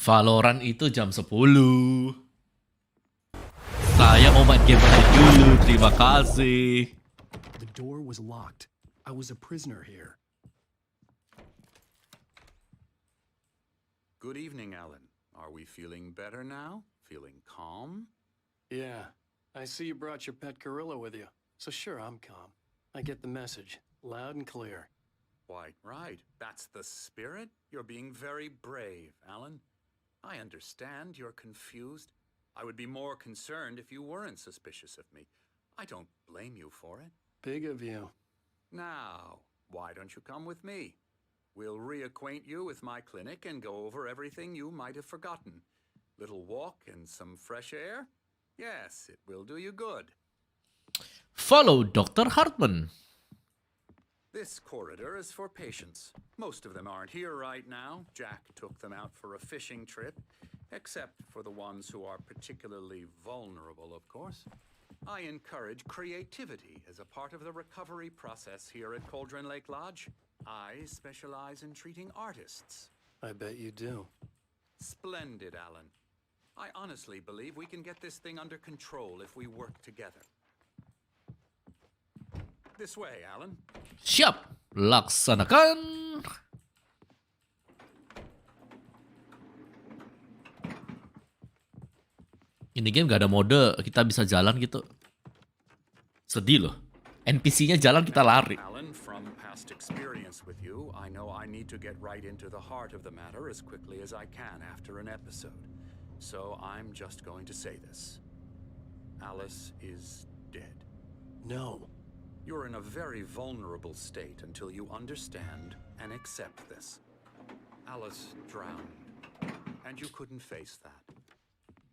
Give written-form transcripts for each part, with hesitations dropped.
Valorant itu jam 10. Saya mau main game aja dulu, terima kasih. The door was locked. I was a prisoner here. Good evening, Alan. Are we feeling better now? Feeling calm? Yeah, I see you brought your pet gorilla with you. So sure, I'm calm. I get the message, loud and clear. Why, right. That's the spirit. You're being very brave, Alan. I understand you're confused. I would be more concerned if you weren't suspicious of me. I don't blame you for it. Big of you. Now, why don't you come with me? We'll reacquaint you with my clinic and go over everything you might have forgotten. Little walk and some fresh air? Yes, it will do you good. Follow Dr. Hartman. This corridor is for patients. Most of them aren't here right now. Jack took them out for a fishing trip, except for the ones who are particularly vulnerable, of course. I encourage creativity as a part of the recovery process here at Cauldron Lake Lodge. I specialize in treating artists. I bet you do. Splendid, Alan. I honestly believe we can get this thing under control if we work together. This way, Alan. Siap, laksanakan. Ini game gak ada mode kita bisa jalan gitu. Sedih loh. NPC-nya jalan kita lari. Alan, from past experience with you, I know I need to get right into the heart of the matter as quickly as I can after an episode. So I'm just going to say this. Alice is dead. No. You're in a very vulnerable state until you understand and accept this. Alice drowned, and you couldn't face that.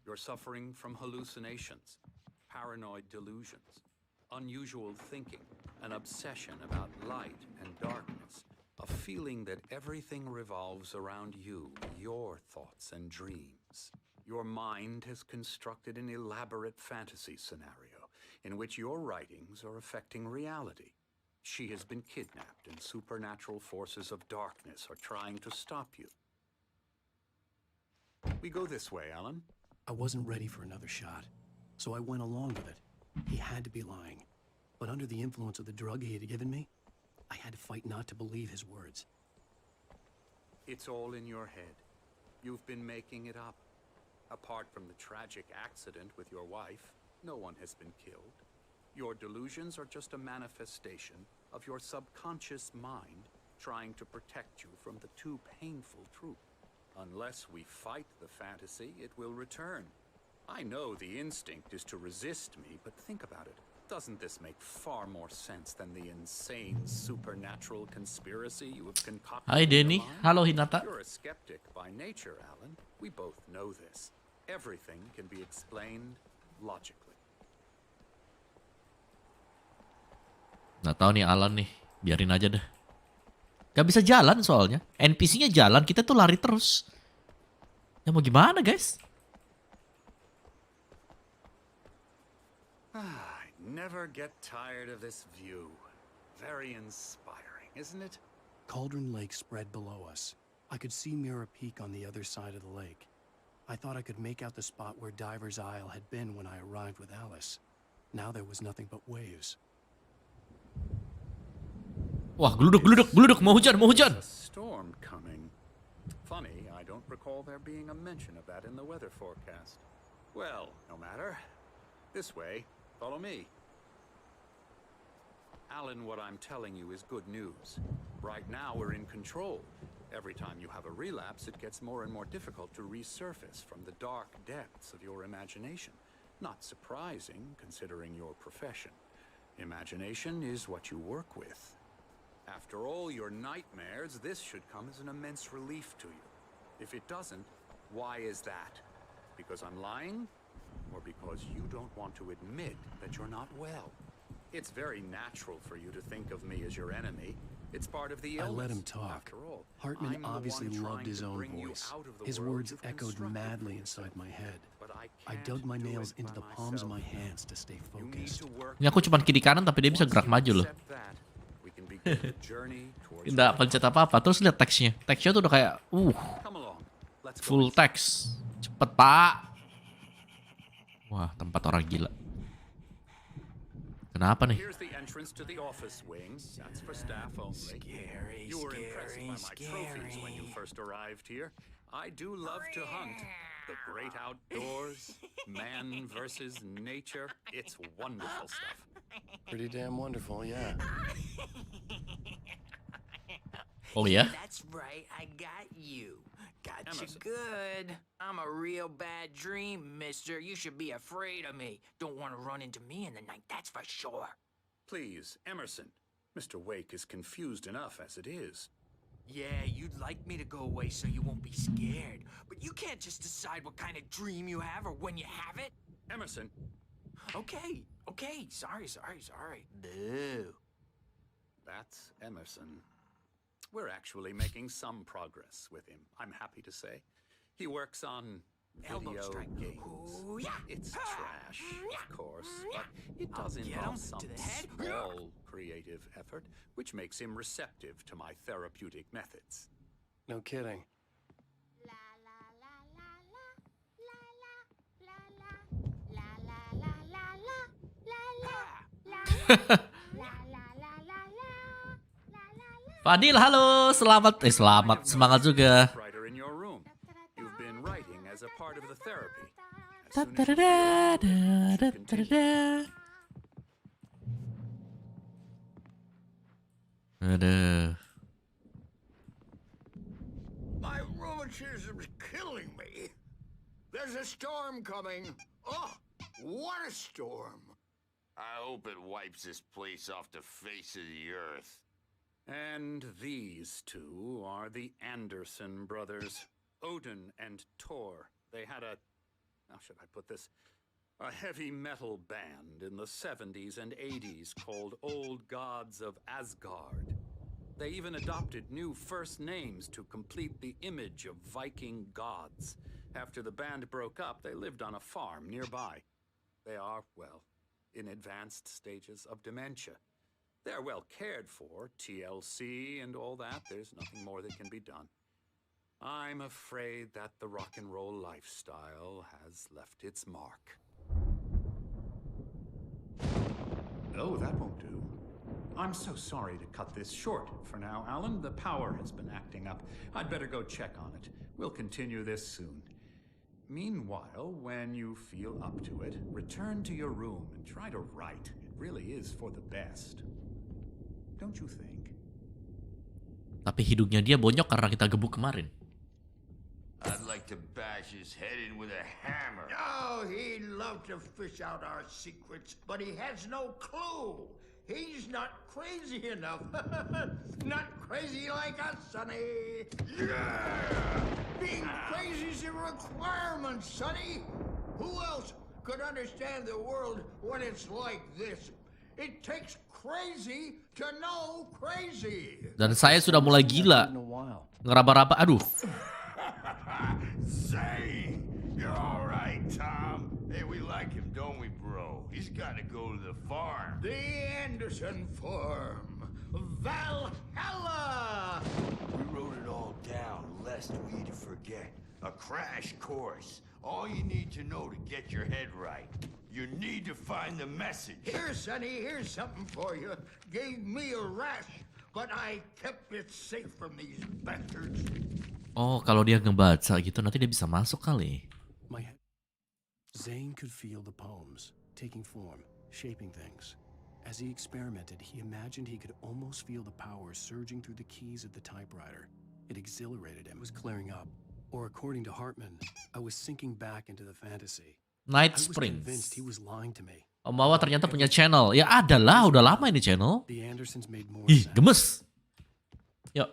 You're suffering from hallucinations, paranoid delusions, unusual thinking, an obsession about light and darkness, a feeling that everything revolves around you, your thoughts and dreams. Your mind has constructed an elaborate fantasy scenario in which your writings are affecting reality. She has been kidnapped, and supernatural forces of darkness are trying to stop you. We go this way, Alan. I wasn't ready for another shot, so I went along with it. He had to be lying. But under the influence of the drug he had given me, I had to fight not to believe his words. It's all in your head. You've been making it up. Apart from the tragic accident with your wife, no one has been killed. Your delusions are just a manifestation of your subconscious mind trying to protect you from the too painful truth. Unless we fight the fantasy, it will return. I know the instinct is to resist me, but think about it. Doesn't this make far more sense than the insane supernatural conspiracy you have concocted? Hai Denny, halo Hinata. You're a skeptic by nature, Alan. We both know this. Everything can be explained logically. Nggak tahu nih Alan nih, biarin aja deh. Gak bisa jalan soalnya. NPC-nya jalan, kita tuh lari terus. Ya mau gimana guys? I never get tired of this view. Very inspiring, isn't it? Cauldron Lake spread below us. I could see Mirror Peak on the other side of the lake. I thought I could make out the spot where Diver's Isle had been when I arrived with Alice. Now there was nothing but waves. Wah, geluduk, mau hujan. A storm coming. Funny, I don't recall there being a mention of that in the weather forecast. Well, no matter. This way, follow me. Alan, what I'm telling you is good news. Right now we're in control. Every time you have a relapse, it gets more and more difficult to resurface from the dark depths of your imagination. Not surprising, considering your profession. Imagination is what you work with. After all your nightmares, this should come as an immense relief to you. If it doesn't, why is that? Because I'm lying? Or because you don't want to admit that you're not well? It's very natural for you to think of me as your enemy. It's part of the illness. I let him talk. After all, Hartman I'm the obviously one loved his trying to own bring you voice. out of the His world words you've echoed constructed madly for inside my head. But I can't dug my do nails it into by the palms of my myself. hands to stay You need focused. to work Ini aku cuma kiri kanan tapi dia bisa Once gerak you maju loh. accept that, we can begin the journey towards Nggak pencet apa-apa. Terus lihat teksnya. Teksnya tuh udah kayak, Come along. Let's go. Full text. Cepet, Pak. Wah, tempat orang gila. Kenapa nih? Here's the entrance to the office wing. That's for staff only. You were impressed by my trophies when you first arrived here. I do love to hunt. The great outdoors, man versus nature. It's wonderful stuff. Pretty damn wonderful, yeah. Oh ya? That's right, I got you. Got you Emerson. good. I'm a real bad dream, mister. You should be afraid of me. Don't want to run into me in the night, that's for sure. Please, Emerson. Mr. Wake is confused enough as it is. Yeah, you'd like me to go away so you won't be scared. But you can't just decide what kind of dream you have or when you have it. Emerson, Okay, sorry. Boo. that's Emerson. We're actually making some progress with him, I'm happy to say. He works on Elbow video strike. games. Ooh, yeah. It's trash, of course, but it does Get involve him some to the head. small creative effort, which makes him receptive to my therapeutic methods. No kidding. Fadil, halo. Selamat. Selamat. Semangat juga. Writer in your room. You've been writing as a part of the therapy. As soon as you feel up to it, you should continue. Aduh. My rheumatism's killing me. There's a storm coming. Oh, what a storm. I hope it wipes this place off the face of the earth. And these two are the Anderson brothers, Odin and Thor. They had how should I put this? A heavy metal band in the 70s and 80s called Old Gods of Asgard. They even adopted new first names to complete the image of Viking gods. After the band broke up, they lived on a farm nearby. They are, well, in advanced stages of dementia. They're well cared for, TLC and all that. There's nothing more that can be done. I'm afraid that the rock and roll lifestyle has left its mark. Oh, that won't do. I'm so sorry to cut this short for now, Alan. The power has been acting up. I'd better go check on it. We'll continue this soon. Meanwhile, when you feel up to it, return to your room and try to write. It really is for the best. Don't you think? Tapi hidungnya dia bonyok karena kita gebuk kemarin. I'd like to bash his head in with a hammer. Oh, he'd love to fish out our secrets, but he has no clue. He's not crazy enough. Not crazy like us, Sonny. Yeah! Being crazy's a requirement, Sonny. Who else could understand the world when it's like this? It takes crazy to know crazy. Dan saya sudah mulai gila. In a while. Ngeraba-raba. Aduh. Say, you're all right, Tom. Hey, we like him, don't we, bro? He's got to go to the farm. The Anderson Farm. Valhalla! We wrote it all down, lest we forget. A crash course. All you need to know to get your head right. You need to find the message. Here, Sonny, here's something for you. Gave me a rash, but I kept it safe from these bastards. Oh, kalau dia ngebaca gitu nanti dia bisa masuk kali. My head. Zane could feel the poems taking form, shaping things. As he experimented, he imagined he could almost feel the power surging through the keys of the typewriter. It exhilarated him. It was clearing up. Or according to Hartman, I was sinking back into the fantasy. Night I was Springs. convinced he was lying to me. Om Wawa ternyata punya channel. Ya ada lah, udah lama ini channel. The Andersons made more Ih, sense. gemes. Yuk.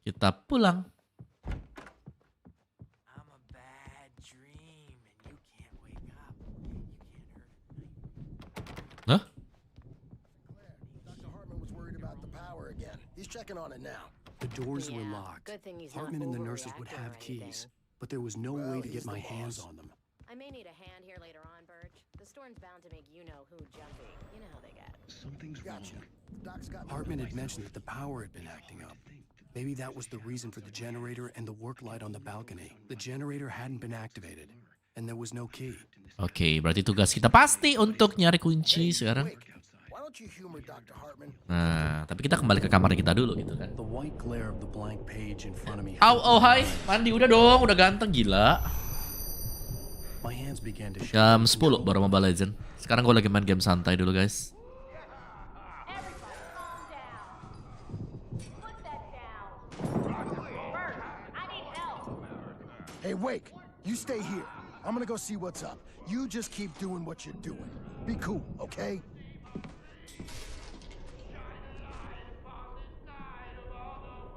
Kita pulang. I'm a bad dream and you can't wake up. You can't hurt. Hah? Dr. Hartman was worried about the power again. He's checking on it now. The doors were Yeah, locked. good thing he's not Hartman and the nurses would overreacting have or keys, anything. but there was no Well, way to get he's my the hands boss. on them. I may need a hand here later on, Birch. The storm's bound to make you-know-who jumpy. You know how they get. Gotcha. Doc's got Hartman had mentioned that the power had been acting up. Maybe that was the reason for the generator and the work light on the balcony. The generator hadn't been activated, and there was no key. Oke, berarti tugas kita pasti untuk nyari kunci sekarang. Why don't you humor Dr. Hartman? Nah, tapi kita kembali ke kamar kita dulu gitu kan. The white glare of the blank page in front of me. Oh hai, mandi udah dong, udah ganteng gila. My hands began to shake. Jam 10 baru Mobile Legend. Sekarang gue lagi main game santai dulu guys. Hey, Wake, you stay here. I'm gonna go see what's up. You just keep doing what you're doing. Be cool, okay?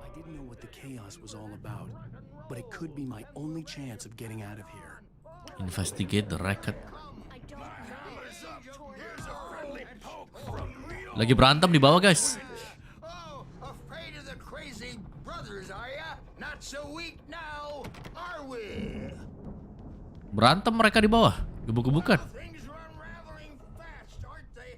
I didn't know what the chaos was all about, but it could be my only chance of getting out of here. Investigate the record. Lagi berantem di bawah guys. Oh, afraid of the crazy brothers, are ya? Not so weak now, are we? Berantem mereka di bawah. Gebuk-gebukan. Things are unraveling fast, aren't they?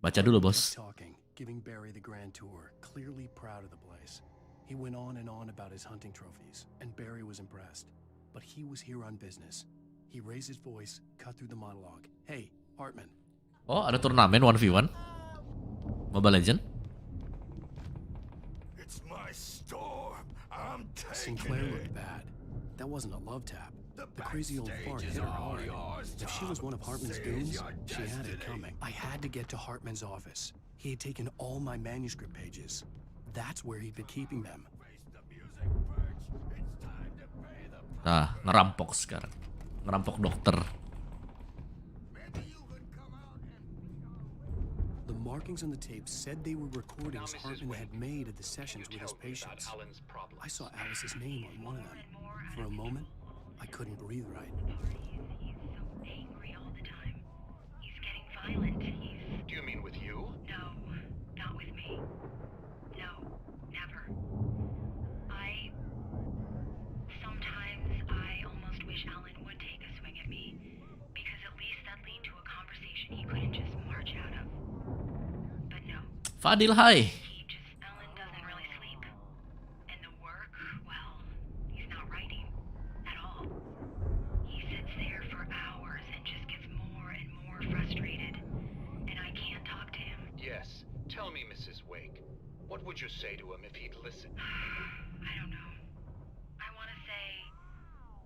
Baca dulu bos. Talking, giving Barry the grand tour, clearly proud of the place. He went on and on about his hunting trophies, and Barry was impressed. But he was here on business. He raised his voice, cut through the monologue. Hey, Hartman. Oh, ada turnamen 1v1 Mobile Legend. It's my storm. I'm taking Sinclair it. looked bad. That wasn't a love tap. The crazy old fart hit her hard. If she was one of Hartman's goons, she had it coming. I had to get to Hartman's office. He had taken all my manuscript pages. That's where he'd been keeping them. Nah, ngerampok sekarang. Ngerampok dokter. The markings on the tape said they were recordings Hartman had made of the sessions with his patients. I saw Alice's name on one of them. For a moment, I couldn't breathe right. He's so angry all the time. He's getting violent. Do you mean with you? No, not with me. No, never. Sometimes I almost wish Alan would take a swing at me, because at least that lead to a conversation he couldn't just march out of. But no. Fadil, hai. Alan doesn't really sleep. And the work, well, he's not writing at all. He sits there for hours and just gets more and more frustrated. And I can't talk to him. Yes. Tell me, Mrs. Wake. What would you say to him if he'd listen? I don't know. I want to say,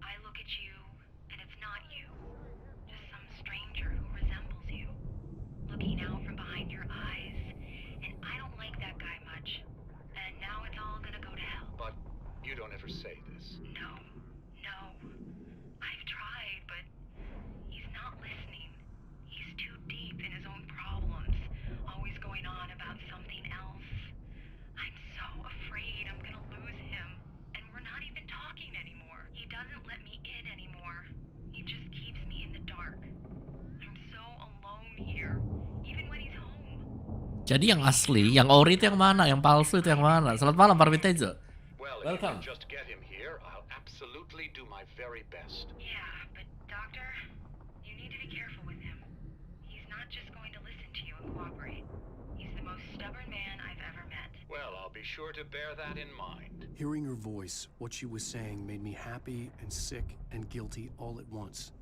I look at you, and it's not you. Just some stranger who resembles you. Looking out from behind your eyes. And I don't like that guy much. And now it's all gonna go to hell. But you don't ever say this. No. I've tried, but he's not listening. He's too deep in his own problems. Always going on about something else. I'm so afraid I'm gonna lose him. And we're not even talking anymore. He doesn't let me in anymore. He just keeps me in the dark. I'm so alone here. Even when he's home. Jadi yang asli, yang ori itu yang mana? Yang palsu itu yang mana? Selamat malam Parmin Tejo. Well, if Welcome. you can just get him here, I'll absolutely do my very best. Yeah, but Doctor, you need to be careful with him. He's not just going to listen to you and cooperate. He's the most stubborn man I've ever met. Well, I'll be sure to bear that in mind. Hearing her voice, what she was saying made me happy and sick and guilty all at once.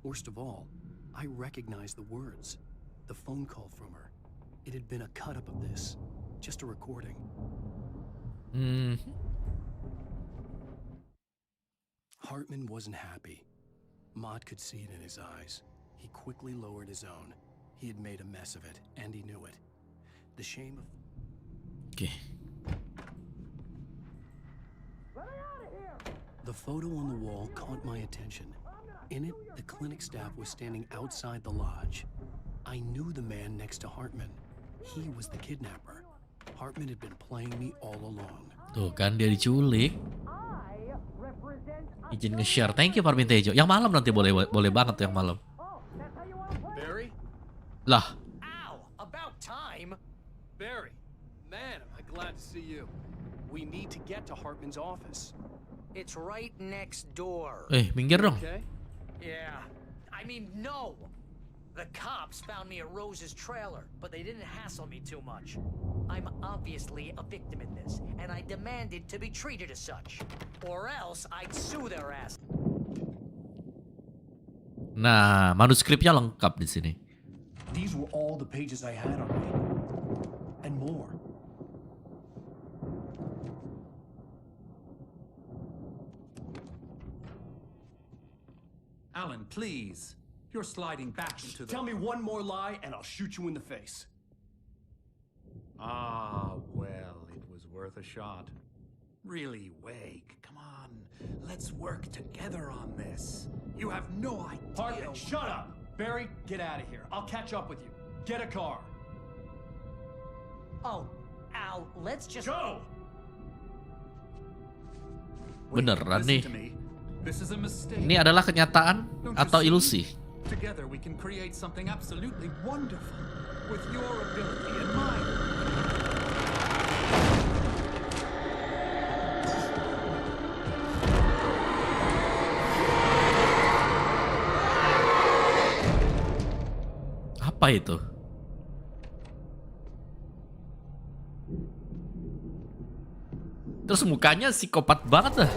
Worst of all, I recognized the words. The phone call from her. It had been a cut-up of this. Just a recording. Hartman wasn't happy. Maude could see it in his eyes. He quickly lowered his own. He had made a mess of it, and he knew it. The shame of... Oke. The photo on the wall caught my attention. In it, the clinic staff was standing outside the lodge. I knew the man next to Hartman. He was the kidnapper. Hartman had been playing me all along. Tuh kan dia diculik. Izin nge-share. Thank you Parmin Tejo. Yang malam nanti boleh banget tuh yang malam. Barry? Lah. Ow! About time! Barry, man, am I glad to see you. We need to get to Hartman's office. It's right next door. Minggir dong. Okay? Yeah. I mean, no. The cops found me at Rose's trailer, but they didn't hassle me too much. I'm obviously a victim in this, and I demanded to be treated as such. Or else I'd sue their ass. Nah, manuskripnya lengkap di sini. These were all the pages I had on me. And more. Alan, please. You're sliding back into the... Tell me one more lie and I'll shoot you in the face. Ah, well, it was worth a shot. Really, Wake, come on. Let's work together on this. You have no idea... Hartman, shut up! Barry, get out of here. I'll catch up with you. Get a car. Oh, Al, let's just... Go! Beneran nih. Listen to me. This is a mistake. Ini adalah kenyataan atau ilusi? Together we can create something absolutely wonderful with your ability and mine. Apa itu? Terus mukanya psikopat banget dah.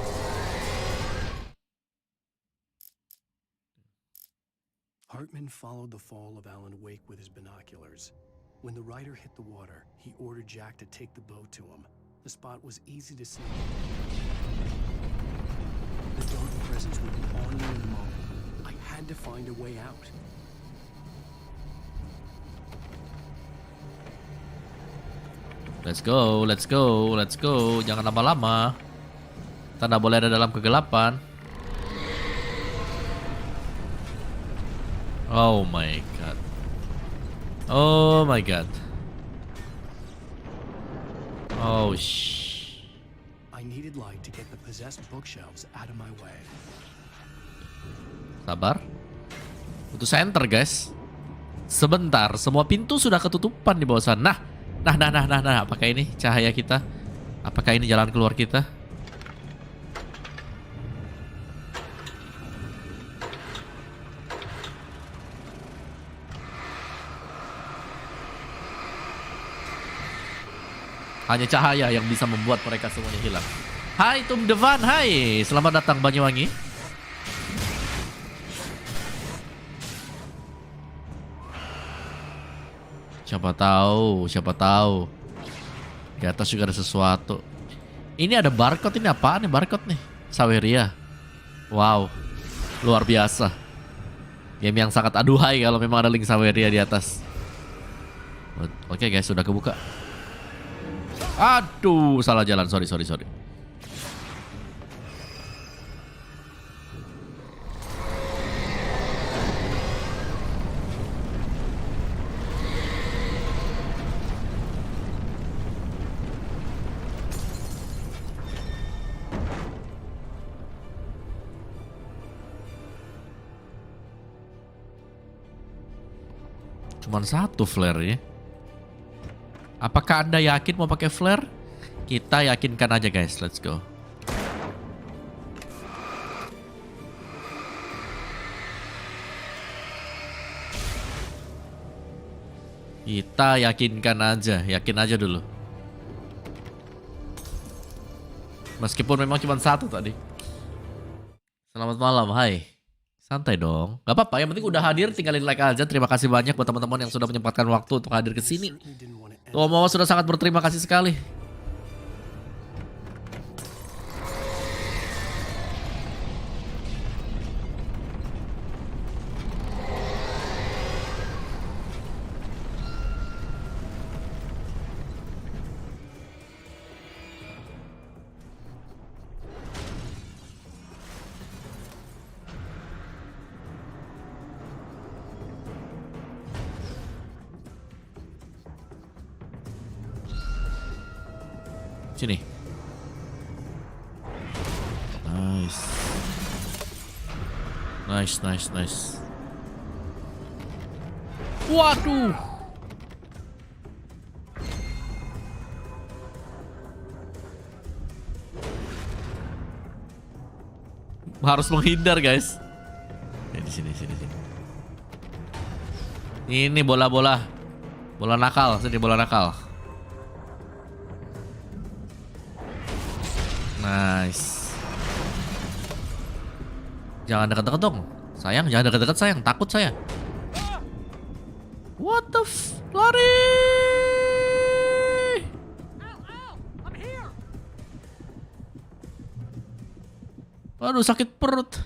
Hartman followed the fall of Alan Wake with his binoculars. When the rider hit the water, he ordered Jack to take the boat to him. The spot was easy to see. The dark presence would be on me in a moment. I had to find a way out. Let's go, let's go, let's go. Jangan lama-lama. Kita nggak boleh ada dalam kegelapan. Oh my god. Oh my god. Oh I needed light to get the possessed bookshelves out of my way. Sabar. Butuh center, guys. Sebentar, semua pintu sudah ketutupan di bawah sana. Nah. Apakah ini cahaya kita? Apakah ini jalan keluar kita? Hanya cahaya yang bisa membuat mereka semuanya hilang. Hai Tum Devan, hai. Selamat datang Banyuwangi. Siapa tahu. Di atas juga ada sesuatu. Ini ada barcode, ini apaan nih barcode nih? Saweria. Wow. Luar biasa. Game yang sangat aduhai kalau memang ada link Saweria di atas. Oke guys, sudah kebuka. Aduh, salah jalan. Sorry. Cuman satu flare ya. Apakah Anda yakin mau pakai flare? Kita yakinkan aja guys, let's go. Kita yakinkan aja, yakin aja dulu. Meskipun memang cuma satu tadi. Selamat malam, hai. Santai dong, gak apa-apa, yang penting udah hadir, tinggalin like aja. Terima kasih banyak buat teman-teman yang sudah menyempatkan waktu untuk hadir ke sini. WaWa sudah sangat berterima kasih sekali. Sini. Nice. Waduh. Harus menghindar, guys. Di sini. Ini bola-bola. Bola nakal, sini bola nakal. Nice. Jangan dekat-dekat dong. Sayang, jangan dekat-dekat sayang. Takut saya. What the lari. Aduh, sakit perut.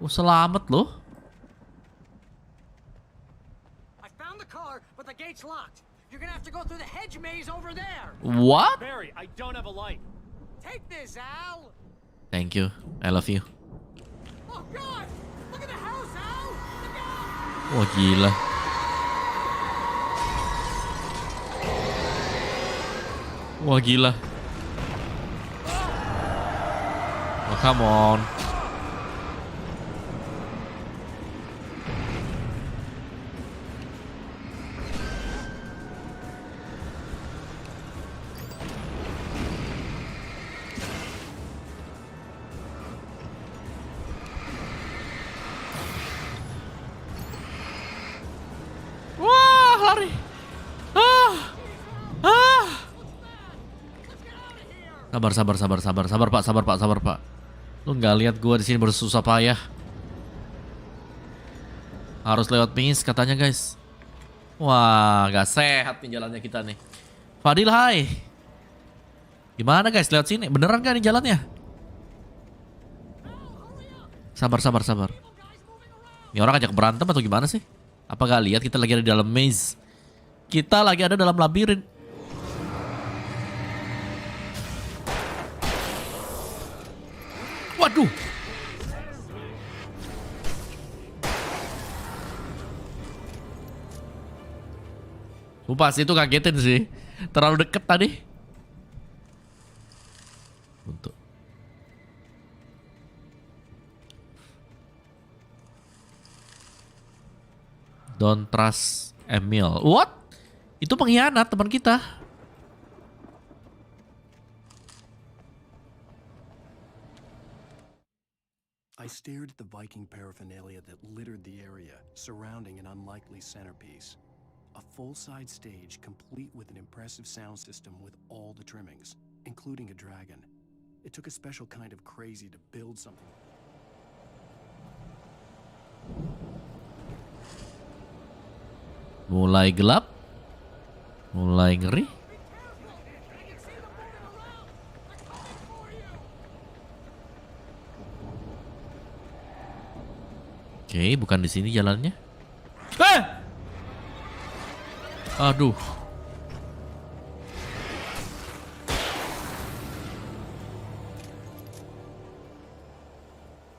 Oh, selamat loh. I found the car, but the gate's locked. You're gonna have to go through the hedge maze over there. What? Barry, I don't have a light. Take this, Al. Thank you. I love you. Oh God! Look at the house, Al. Look out! Wah, gila. Wah, gila. Oh, come on. Wah, lari. Sabar Pak. Lu nggak lihat gua di sini bersusah payah. Harus lewat pingis katanya guys. Wah, nggak sehat nih jalannya kita nih. Fadil, hai. Gimana guys, lewat sini? Beneran gak nih jalannya? Sabar. Ini orang ajak berantem atau gimana sih? Apa gak lihat kita lagi ada di dalam maze? Kita lagi ada dalam labirin. Waduh. Sumpah sih itu kagetin sih. Terlalu deket tadi. Untuk Don't trust Emil. What? Itu pengkhianat teman kita. I stared at the Viking paraphernalia that littered the area, surrounding an unlikely centerpiece. A full-side stage complete with an impressive sound system with all the trimmings, including a dragon. It took a special kind of crazy to build something. Mulai gelap, mulai ngeri. Oke, bukan di sini jalannya. Aduh.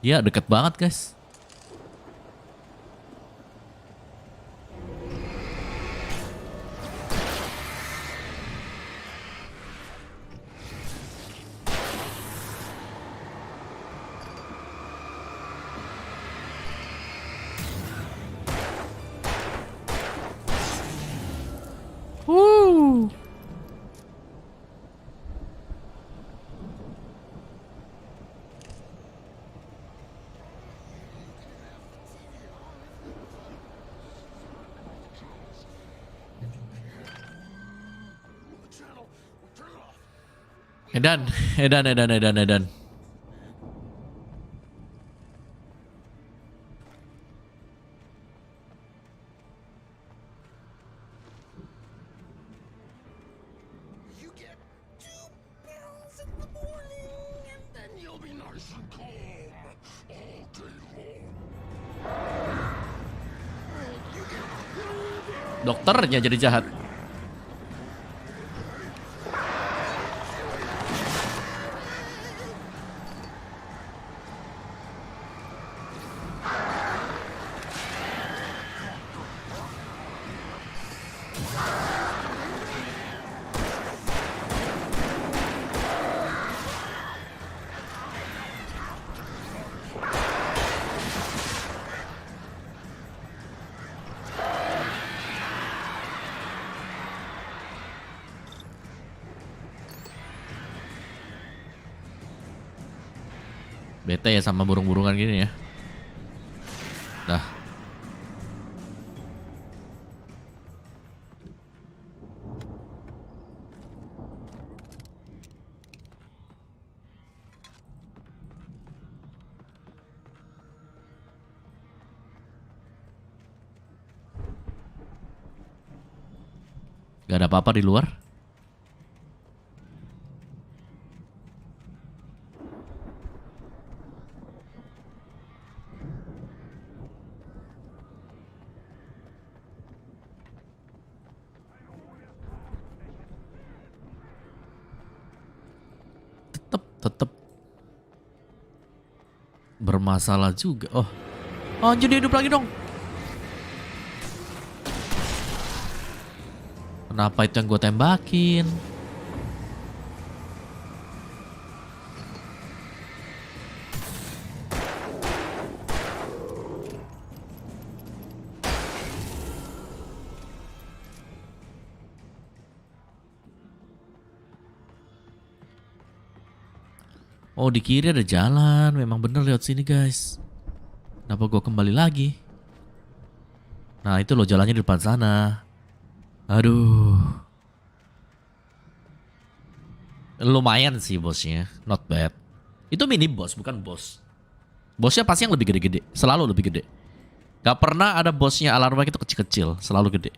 Ya, dekat banget, guys. Edan. You get 2 pills in the morning, and then you'll be nice and calm all day long. Dokternya jadi jahat. Bete ya sama burung-burungan gini ya. Dah. Gak ada apa-apa di luar. Tetep bermasalah juga. Oh, anjir dia hidup lagi dong. Kenapa itu yang gue tembakin? Oh, di kiri ada jalan. Memang bener lewat sini, guys. Kenapa gue kembali lagi? Nah, itu loh jalannya di depan sana. Aduh. Lumayan sih bosnya. Not bad. Itu mini boss, bukan boss. Bosnya pasti yang lebih gede-gede. Selalu lebih gede. Gak pernah ada bosnya alarm itu kecil-kecil. Selalu gede.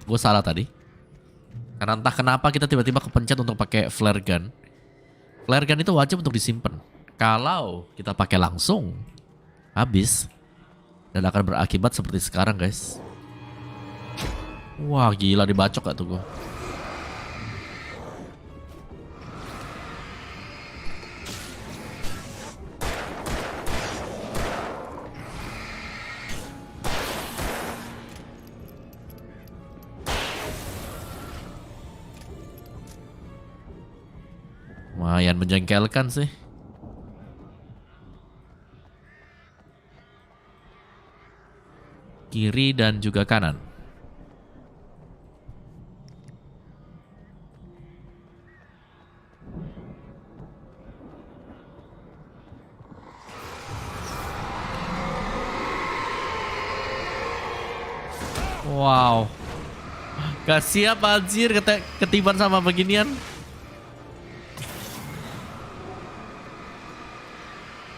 Gue salah tadi. Karena entah kenapa kita tiba-tiba kepencet untuk pakai flare gun. Flare gun itu wajib untuk disimpan. Kalau kita pakai langsung, habis. Dan akan berakibat seperti sekarang, guys. Wah, gila dibacok gak tuh gue. Lumayan menjengkelkan sih. Kiri dan juga kanan. Wow. Gak siap anjir ketiban sama beginian.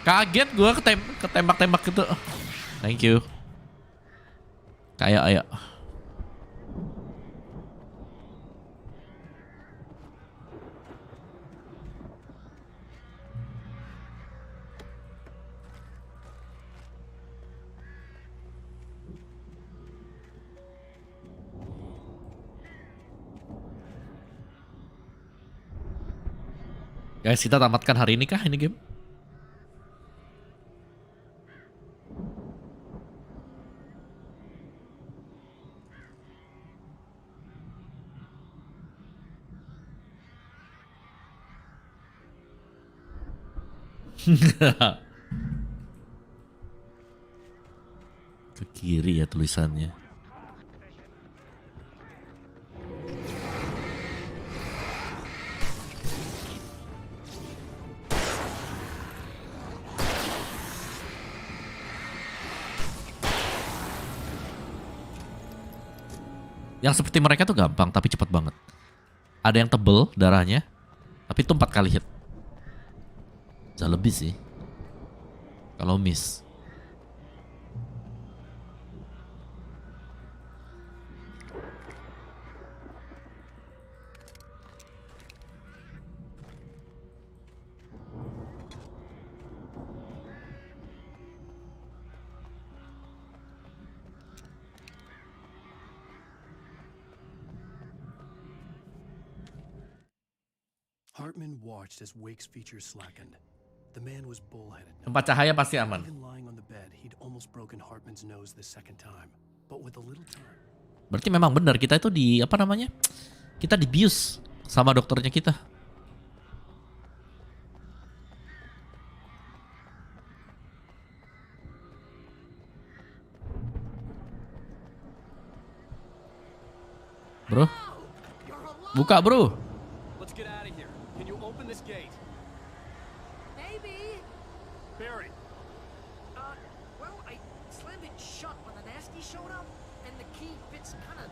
Kaget gue ketembak-tembak gitu. Thank you. Kayak ayo. Guys, kita tamatkan hari ini kah ini game? Ke kiri ya tulisannya. Yang seperti mereka tuh gampang tapi cepat banget. Ada yang tebel darahnya, tapi itu 4 kali hit. Bisa lebih sih kalau miss. Hartman watched as Wake's features slackened. The man was bullheaded. Tempat cahaya pasti aman. Even lying on the bed, he'd almost broken Hartman's nose the second time. But with a little turn. Berarti memang benar kita itu di apa namanya? Kita dibius sama dokternya kita. Bro. Buka, bro. Let's get out of here. Can you open this gate? Maybe. Barry. Well, I slammed it shut when the nasty showed up, and the key fits kind of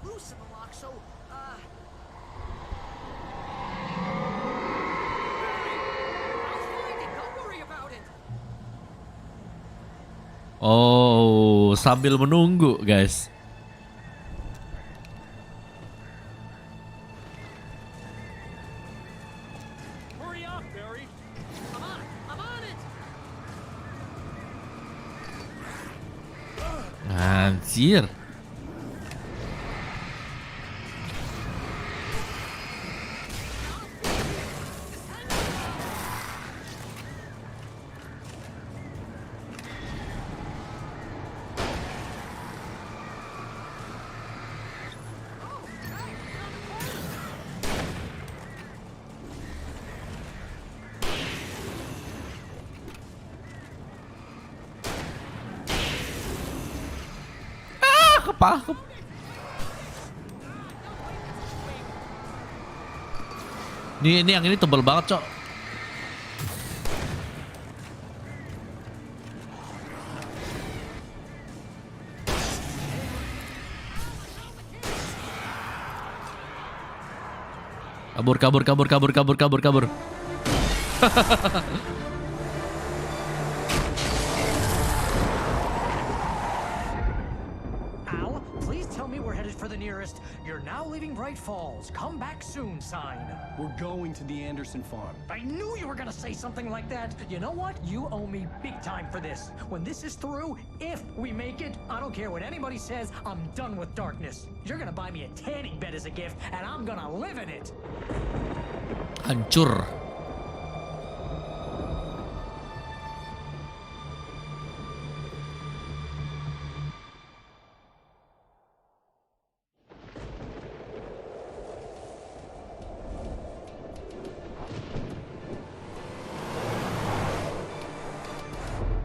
loose in the lock, so, I'll find it. Don't worry about it. Oh, sambil menunggu, guys. Barry. I'm on it. Anjir. Kepaham. Ini yang ini tebel banget, Cok. Kabur. Al, please tell me we're headed for the nearest "You're now leaving Bright Falls. Come back soon" sign. We're going to the Anderson farm. I knew you were gonna say something like that. You know what? You owe me big time for this. When this is through, if we make it, I don't care what anybody says, I'm done with darkness. You're gonna buy me a tanning bed as a gift, and I'm gonna live in it. Hancur.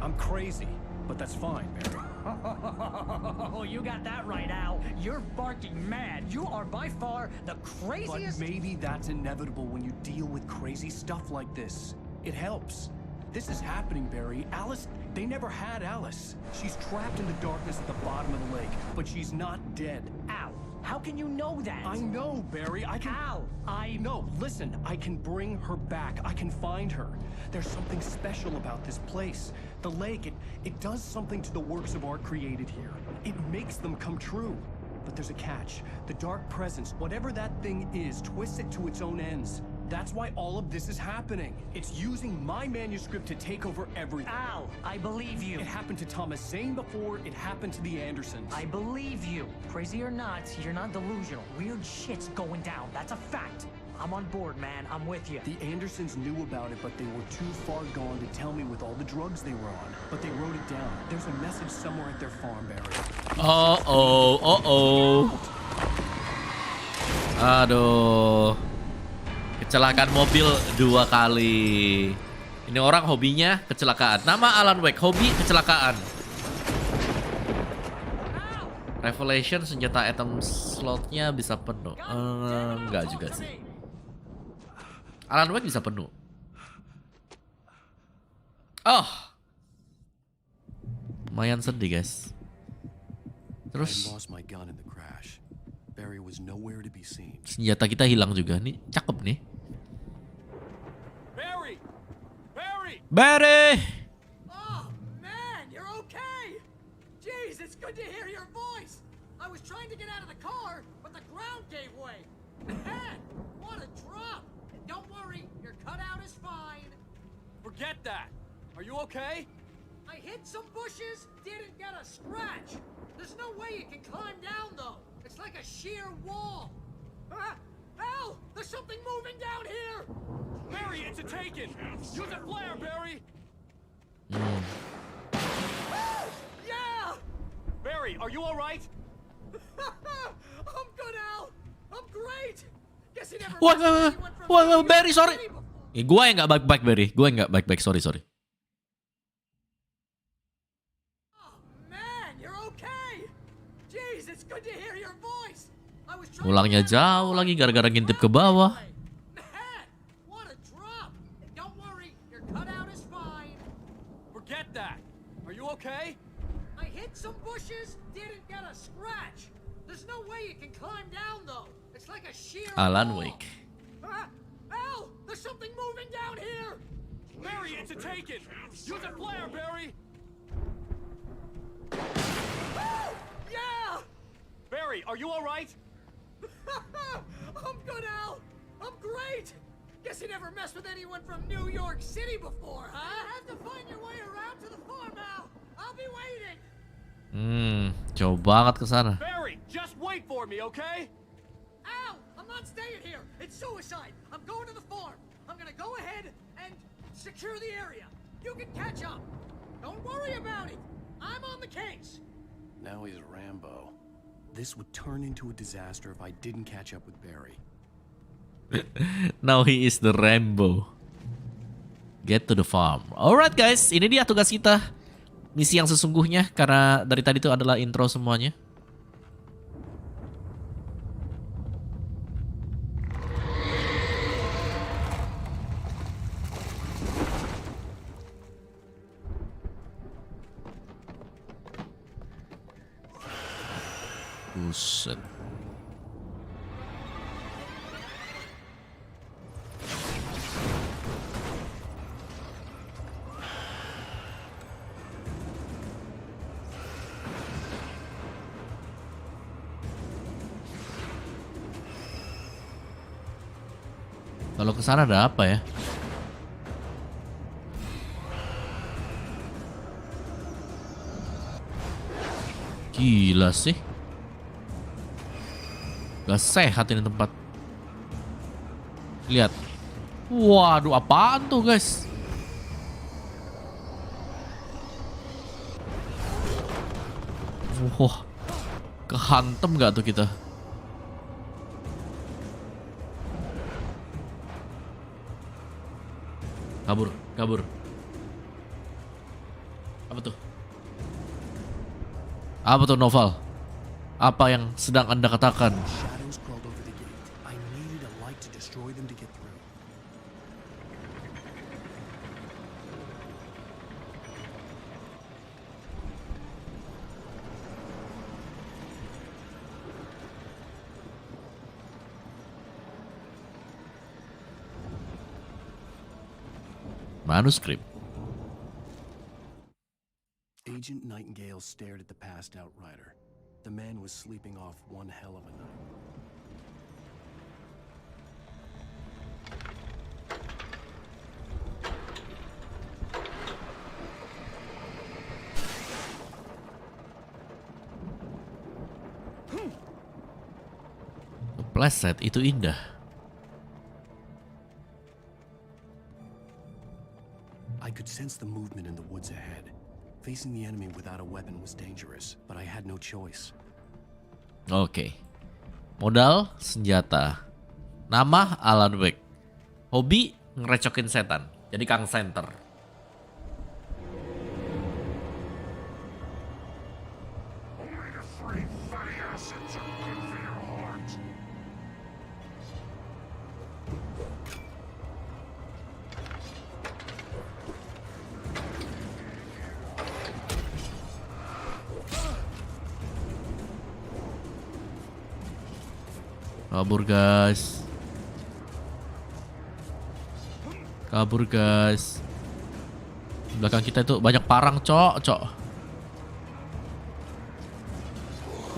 I'm crazy, but that's fine, Barry. Oh, you got that right, Al. You're barking mad. You are by far the But craziest. maybe that's inevitable when you deal with crazy stuff like this. It helps. This is happening, Barry. Alice, they never had Alice. She's trapped in the darkness at the bottom of the lake, but she's not dead. Al, how can you know that? I know, Barry. I can... Al, No, listen. I can bring her back. I can find her. There's something special about this place. The lake, it does something to the works of art created here. It makes them come true. But there's a catch. The dark presence, whatever that thing is, twists it to its own ends. That's why all of this is happening. It's using my manuscript to take over everything. Al, I believe you. It happened to Thomas Zane before, it happened to the Andersons. I believe you. Crazy or not, you're not delusional. Weird shit's going down. That's a fact. I'm on board, man. I'm with you. The Andersons knew about it, but they were too far gone to tell me with all the drugs they were on. But they wrote it down. There's a message somewhere at their farm, Barry. Aduh. Kecelakaan mobil 2 kali. Ini orang hobinya kecelakaan. Nama Alan Wake, hobi kecelakaan. Revelation senjata item slotnya bisa penuh. Enggak juga sih. Alan Wake bisa penuh. Oh. Lumayan sedih, guys. Terus senjata kita hilang juga. Nih cakep nih. Barry! Oh, man, you're okay. Jeez, it's good to hear your voice. I was trying to get out of the car, but the ground gave way. Man, what a drop. And don't worry, your cutout is fine. Forget that. Are you okay? I hit some bushes, didn't get a scratch. There's no way you can climb down, though. It's like a sheer wall. Al, there's something moving down here. Barry, it's a taken. Use a flare, Barry. Yeah! Barry, are you all right? I'm good, Al. I'm great. Guess he never. Wah, Barry, sorry. Gua yang nggak baik-baik, Barry. Gua yang nggak baik-baik. Sorry. Oh, man, you're okay. Jeez, it's good to hear your voice. I was trying. Pulangnya jauh lagi gara-gara ngintip ke bawah. Man, what a drop. And don't worry, your cutout is fine. Forget that. Are you okay? I hit some bushes, didn't get a scratch. There's no way you can climb down, though. It's like a sheer Alan wall. Wake. Al, there's something moving down here. Barry, it's a taken. Use a flare, Barry. Yeah! Barry, are you all right? I'm good, Al. I'm great. Guess you never messed with anyone from New York City before, huh? You have to find your way around to the farm, Al. I'll be waiting. Jauh banget ke sana. Barry, just wait for me, okay? Al, I'm not staying here. It's suicide. I'm going to the farm. I'm gonna go ahead and secure the area. You can catch up. Don't worry about it. I'm on the case. Now he's Rambo. This would turn into a disaster if I didn't catch up with Barry. Now he is the Rambo. Get to the farm. Alright guys, ini dia tugas kita. Misi yang sesungguhnya, karena dari tadi itu adalah intro semuanya. Buset. Kalau ke sana ada apa ya? Gila sih. Gak sehat ini tempat. Lihat. Waduh, apaan tuh guys? Wah, kehantem gak tuh kita? Kabur, kabur. Apa tuh? Apa tuh Noval? Apa yang sedang Anda katakan? Shadows crawled over the gate. I needed a light to destroy them to get through. Manuskrip. Agent Nightingale stared at the passed out rider. The man was sleeping off one hell of a night. Kepleset, itu indah. I could sense the movement in the woods ahead. Facing the enemy without a weapon was dangerous, but I had no choice. Oke. Modal, senjata. Nama, Alan Wake. Hobi, ngerecokin setan. Jadi Kang Center. Kabur guys. Kabur guys. Di belakang kita itu banyak parang, cok.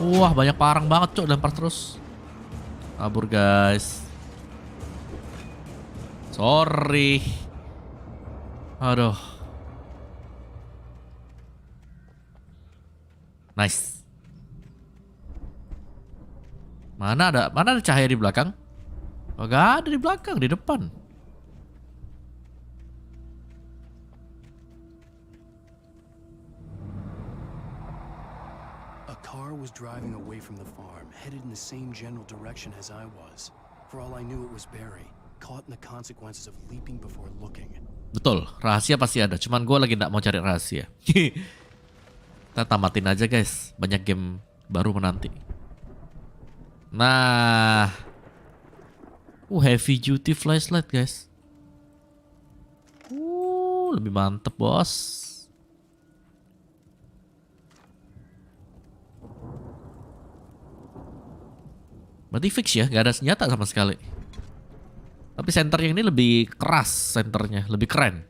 Wah, banyak parang banget, cok. Lempar terus. Kabur guys. Sorry. Aduh. Nice. Mana ada cahaya di belakang? Oh, gak ada di belakang, di depan. A car was driving away from the farm, headed in the same general direction as I was. For all I knew, it was Barry, caught in the consequences of leaping before looking. Betul, rahasia pasti ada. Cuman gue lagi gak mau cari rahasia. Kita tamatin aja guys. Banyak game baru menanti. Nah, heavy duty flashlight guys. Lebih mantep bos. Berarti fix ya, gak ada senjata sama sekali. Tapi senternya ini lebih keras, senternya lebih keren,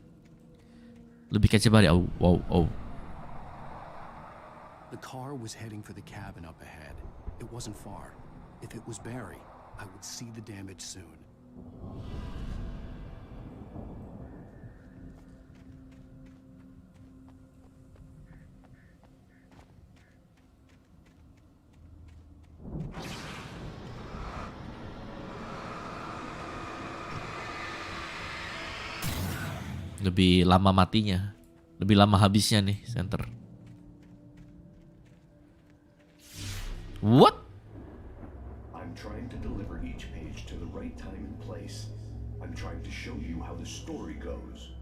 lebih kece banget. Wow. The car was heading for the cabin up ahead. It wasn't far. If it was Barry, I would see the damage soon. Lebih lama matinya. Lebih lama habisnya nih center. What? I'm trying to deliver each page to the right time and place. I'm trying to show you how the story goes.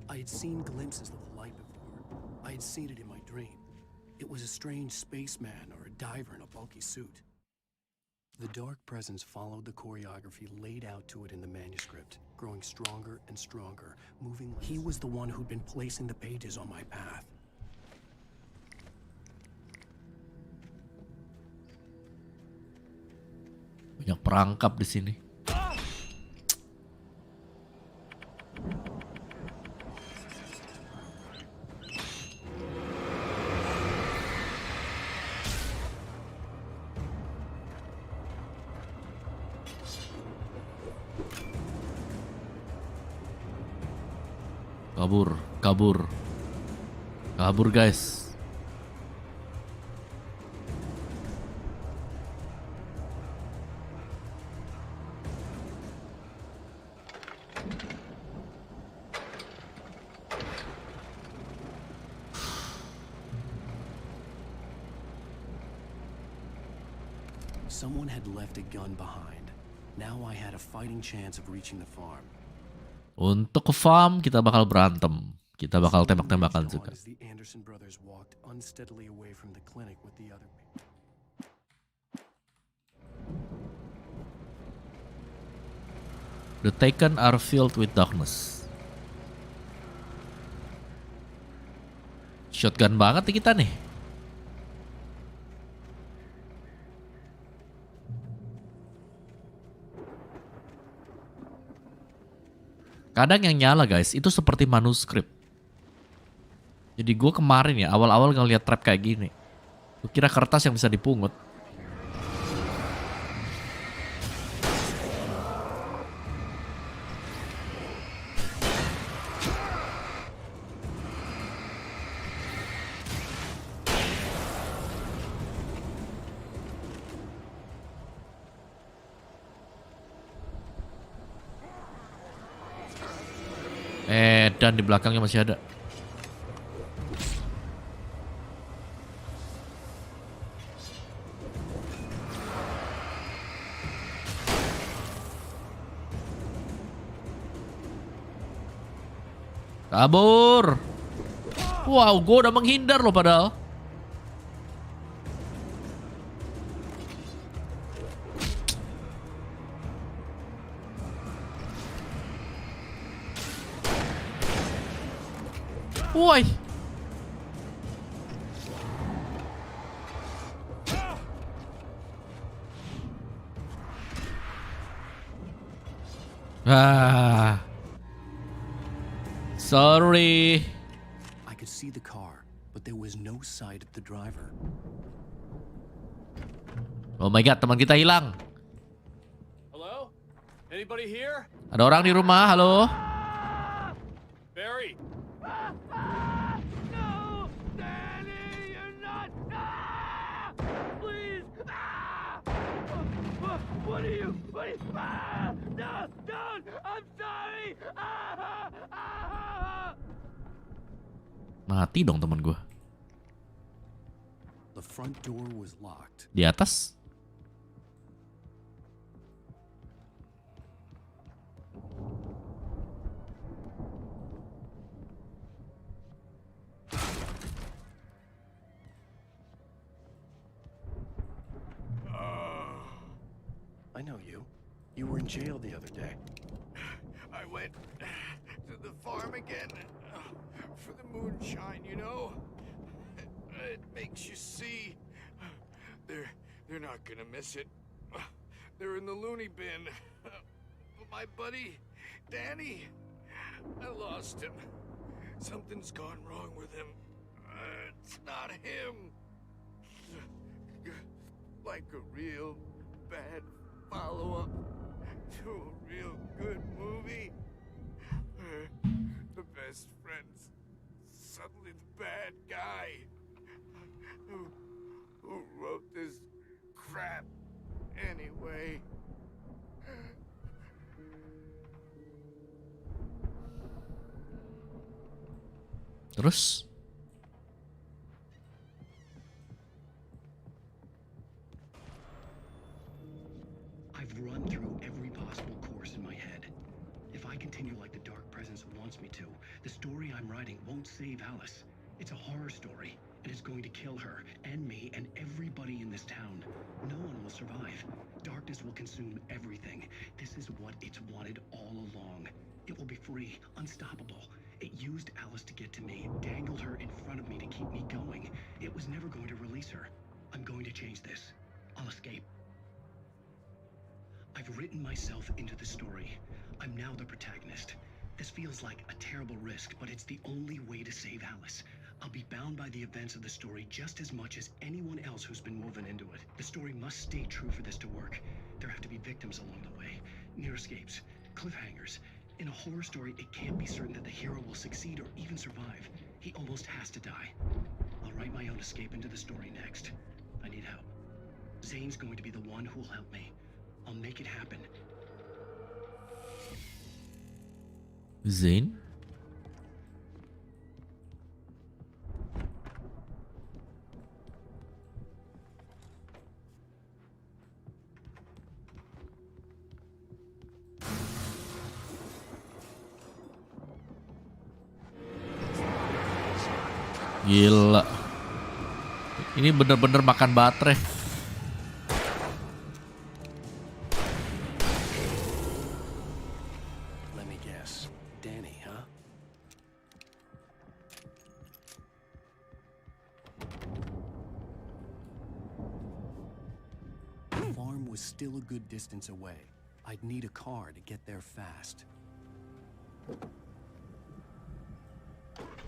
I had seen glimpses of the light before. I had seen it in my dream. It was a strange spaceman or a diver in a bulky suit. The dark presence followed the choreography laid out to it in the manuscript, growing stronger and stronger, moving. He was the one who'd been placing the pages on my path. Banyak perangkap di sini. Kabur, kabur. Kabur, guys. Someone had left a gun behind. Now I had a fighting chance of reaching the farm. Untuk ke farm kita bakal berantem. Kita bakal tembak-tembakan juga. As the Anderson brothers walked unsteadily away from the clinic with the other. The taken are filled with darkness. Shotgun banget nih kita nih. Kadang yang nyala guys, itu seperti manuskrip. Jadi gue kemarin ya, awal-awal ngeliat trap kayak gini. Gue kira kertas yang bisa dipungut. Dan di belakangnya masih ada. Kabur. Wow, gue udah menghindar loh padahal. Woi. Sorry. I could see the car, but there was no sight of the driver. Oh my god, teman kita hilang. Hello? Anybody here? Ada orang di rumah, halo. Barry. No! Danny, you're not! Ah! Please! Ah! What are you? Ah! No! Don't! I'm sorry! Ah! Ah! Mati dong teman gue. The front door was locked. Di atas? I know you. You were in jail the other day. I went to the farm again for the moonshine, you know? It makes you see. They're not gonna miss it. They're in the loony bin. But my buddy, Danny, I lost him. Something's gone wrong with him. It's not him. Like a real bad follow-up to a real good movie. The best friend's suddenly the bad guy. Who wrote this crap anyway? Terus? I've run through every possible course in my head. If I continue like the Dark Presence wants me to, the story I'm writing won't save Alice. It's a horror story, and it's going to kill her, and me, and everybody in this town. No one will survive. Darkness will consume everything. This is what it's wanted all along. It will be free, unstoppable. It used Alice to get to me, dangled her in front of me to keep me going. It was never going to release her. I'm going to change this. I'll escape. I've written myself into the story. I'm now the protagonist. This feels like a terrible risk, but it's the only way to save Alice. I'll be bound by the events of the story just as much as anyone else who's been woven into it. The story must stay true for this to work. There have to be victims along the way, near escapes, cliffhangers. In a horror story, it can't be certain that the hero will succeed or even survive. He almost has to die. I'll write my own escape into the story next. I need help. Zane's going to be the one who'll help me. I'll make it happen. Zane? Gila. Ini bener-bener makan baterai. Let me guess. Danny, huh? The farm was still a good distance away. I'd need a car to get there fast.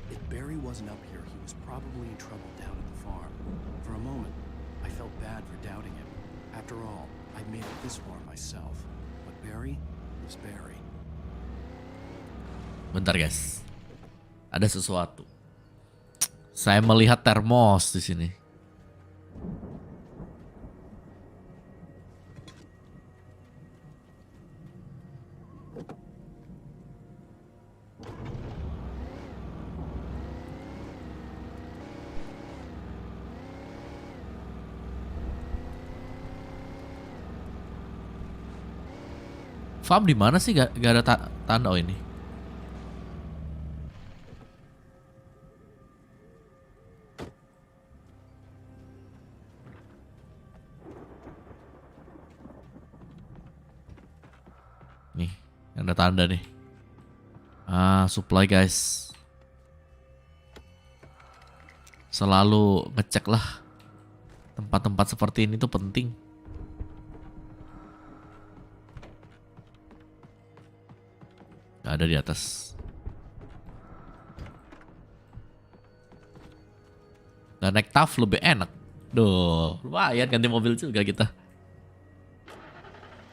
If Barry wasn't up here, he was probably in trouble down at the farm. For a moment, I felt bad for doubting him. After all, I'd made it this far myself. But Barry was Barry. Bentar guys, ada sesuatu. Saya melihat termos di sini. Farm di mana sih? Gak ada tanda. Oh ini. Nih, ada tanda nih. Ah, supply guys. Selalu ngecek lah. Tempat-tempat seperti ini tuh penting. Gak ada di atas. Dan naik TAF lebih enak. Duh, lumayan ganti mobil juga kita.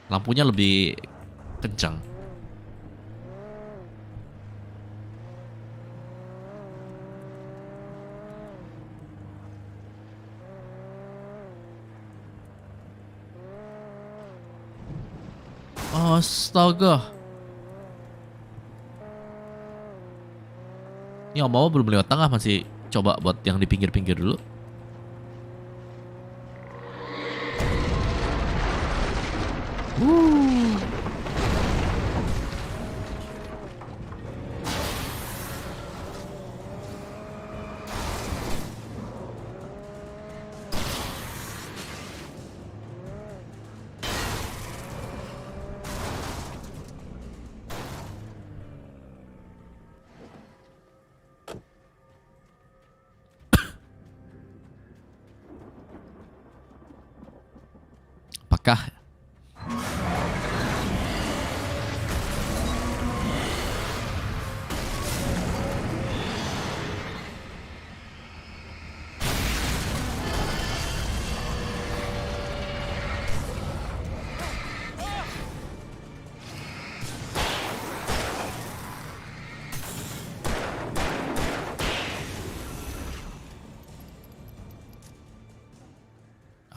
Lampunya lebih kencang. Astaga. Ini Om Bawa belum lewat tengah, masih coba buat yang di pinggir-pinggir dulu. Apakah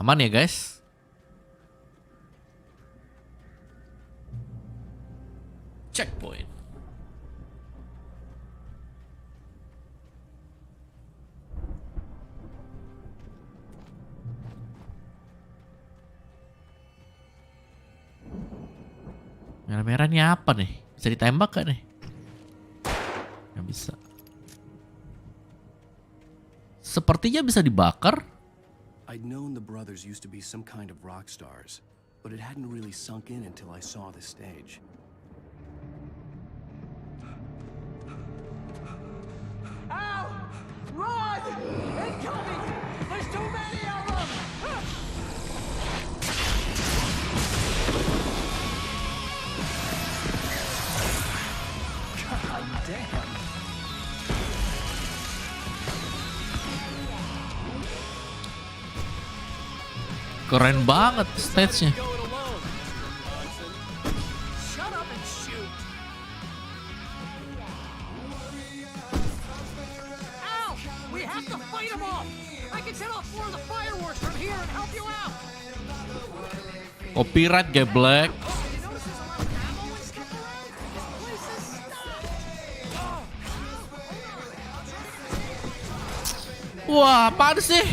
aman ya guys? Checkpoint. Kamera ini apa nih? Bisa ditembak gak nih? Nggak bisa. Sepertinya bisa dibakar. I'd known the brothers used to be some kind of rock stars, but it hadn't really sunk in until I saw the stage. Ow! Run! Incoming! There's too many of them! God damn! Keren banget stage-nya. Shut up and shoot! Ow! We have to fight them all! I can set off more of the fireworks from here and help you out! Copyright geblek. Wah, apaan sih?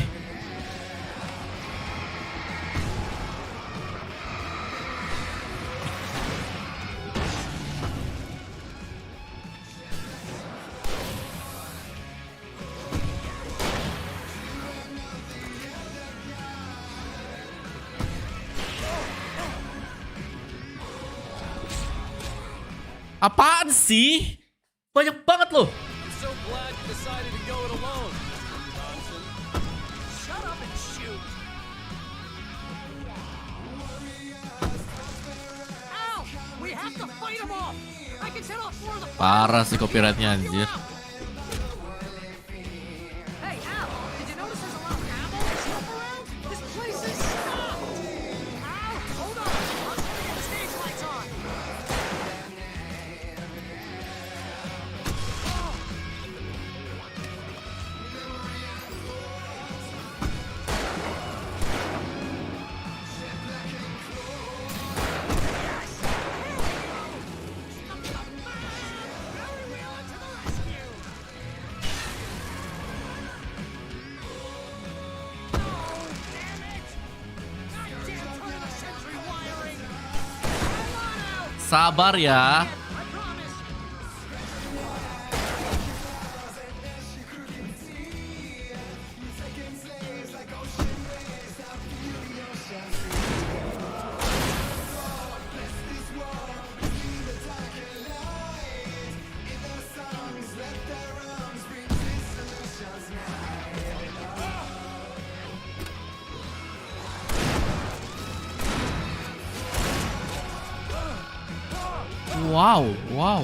Apaan sih? Banyak banget loh. I'm so glad you decided to go it alone, Johnson. Shut up and shoot! Ow! We have to fight them all! I can set off more of the Parah sih copyrightnya anjir. Hey, Al! Did you notice there's a lot of ammo and stuff around? This place is stopped! Al! Hold on! I'm gonna get the stage lights on! Sabar ya. Wow, wow.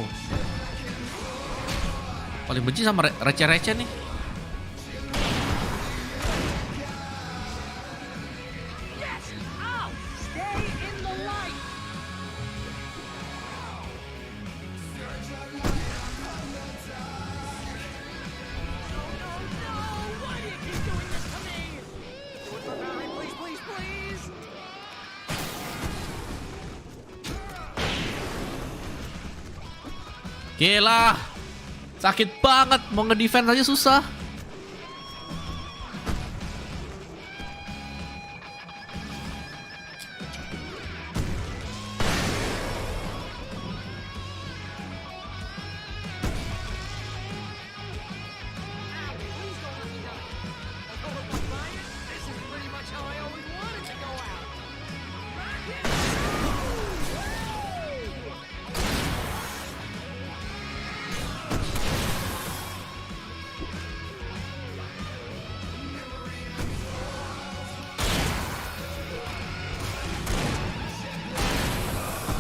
Paling benci sama receh-receh nih. Yes! Ow! Stay in the light! No! Why do you keep doing this to me? Do it for Barry, please, please, please! Gila. Sakit banget, mau nge-defense aja susah. This is pretty much how I always wanted to go out.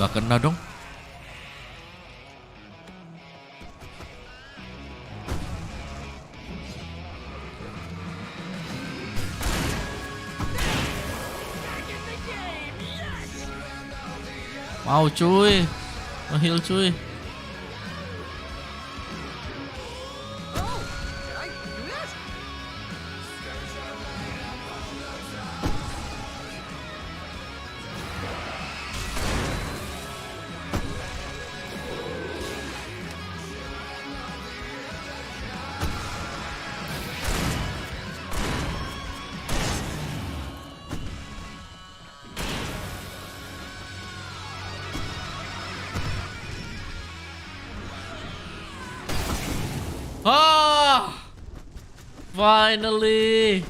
Gak kena dong. Mau cuy, nge-heal cuy. Finally.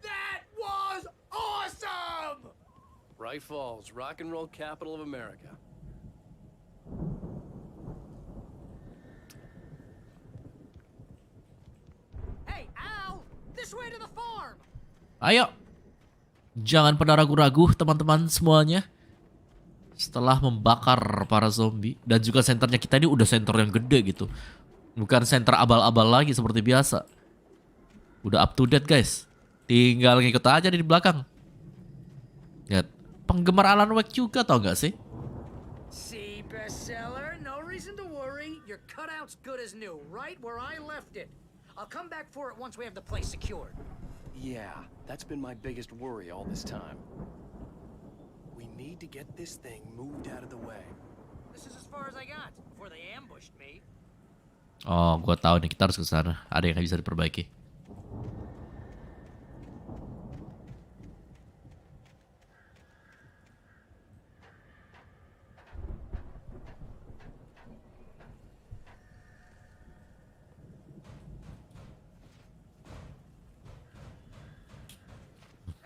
That was awesome! Bright Falls, rock and roll capital of America. Hey, Al! This way to the farm! Ayo. Jangan pada ragu-ragu teman-teman semuanya. Setelah membakar para zombie. Dan juga senternya kita ini udah senter yang gede gitu. Bukan senter abal-abal lagi seperti biasa. Udah up to date guys. Tinggal ngikut aja di belakang. Lihat. Penggemar Alan Wake juga tau gak sih? See, bestseller, no reason to worry. Your cutout's good as new, right where I left it. I'll come back for it once we have the place secured. Yeah, that's been my biggest worry all this time. We need to get this thing moved out of the way. This is as far as I got before they ambushed me. Oh, gua tahu nih kita harus ke sana. Ada yang bisa diperbaiki.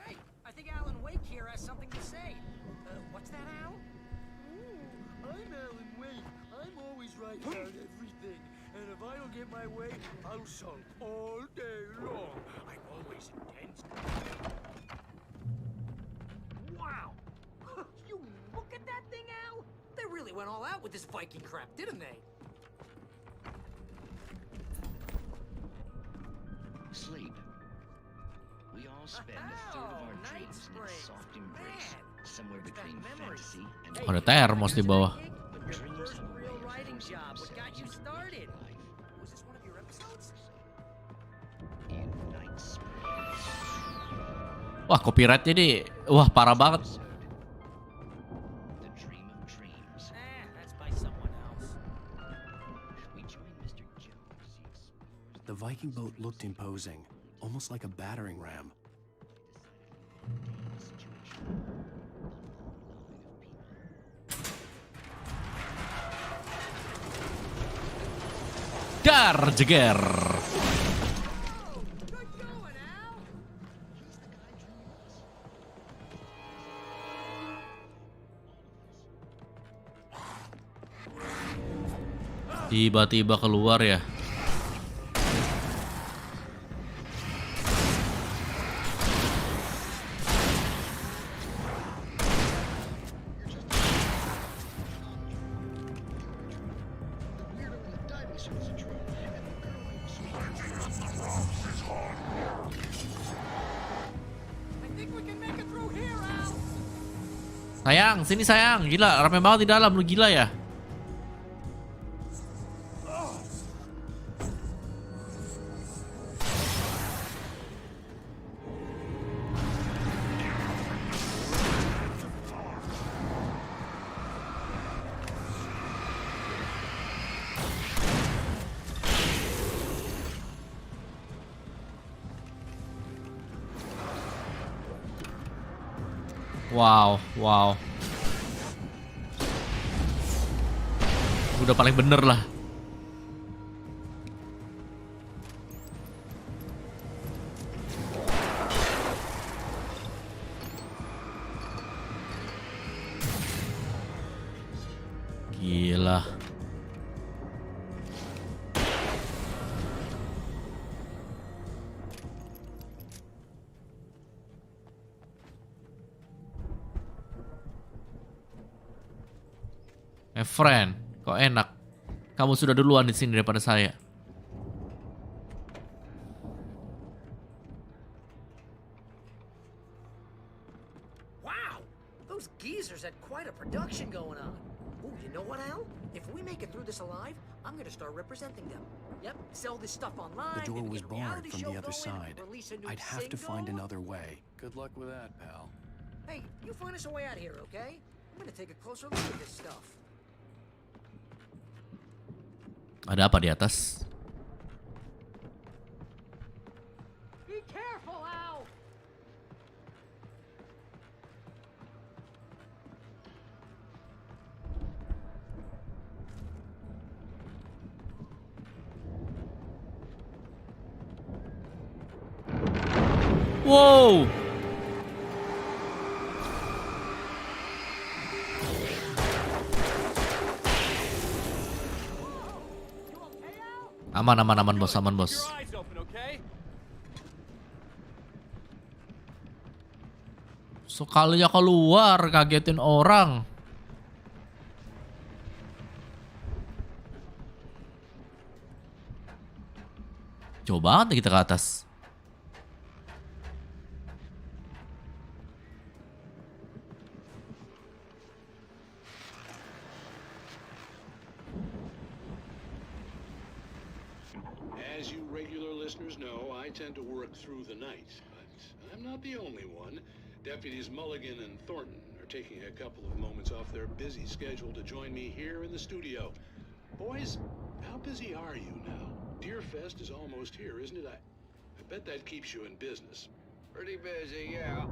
Hey, I think Alan Wake here has something to say. What's that, Al? I'm Alan Wake. I'm always right about everything. And if I don't get my way, I'll sulk all day long. I'm always intense. Wow! You look at that thing, Al! They really went all out with this Viking crap, didn't they? Sleep. We all spend a third of our dreams in a soft embrace, somewhere between fantasy and Ada termos di bawah. Your first real writing job, what got you started? Was this one of your episodes? Wah, copyrightnya nih, wah parah banget. That's by someone else. The Viking boat looked imposing, almost like a battering ram. Dar jeger. Tiba-tiba keluar ya. Sayang, sini sayang. Gila, rame banget di dalam. Lu gila ya? Wow, wow. Udah paling bener lah. Gila. Friend, kok enak? Kamu sudah duluan di sini daripada saya. Wow, those geezers had quite a production going on. Oh, you know what, Al? If we make it through this alive, I'm gonna start representing them. Yep, sell this stuff online. The door maybe was get a barred reality from show the other going, side. release a new I'd have to find single. another way. Good luck with that, pal. Hey, you find us a way out here, okay? I'm gonna take a closer look at this stuff. Ada apa di atas? Be careful, Al. Wow. Aman, aman, aman, bos, aman, bos. Sekalinya keluar, kagetin orang. Jauh banget nih kita ke atas. As you regular listeners know, I tend to work through the night, but I'm not the only one. Deputies Mulligan and Thornton are taking a couple of moments off their busy schedule to join me here in the studio. Boys, how busy are you now? Deerfest is almost here, isn't it? I bet that keeps you in business. Pretty busy, yeah.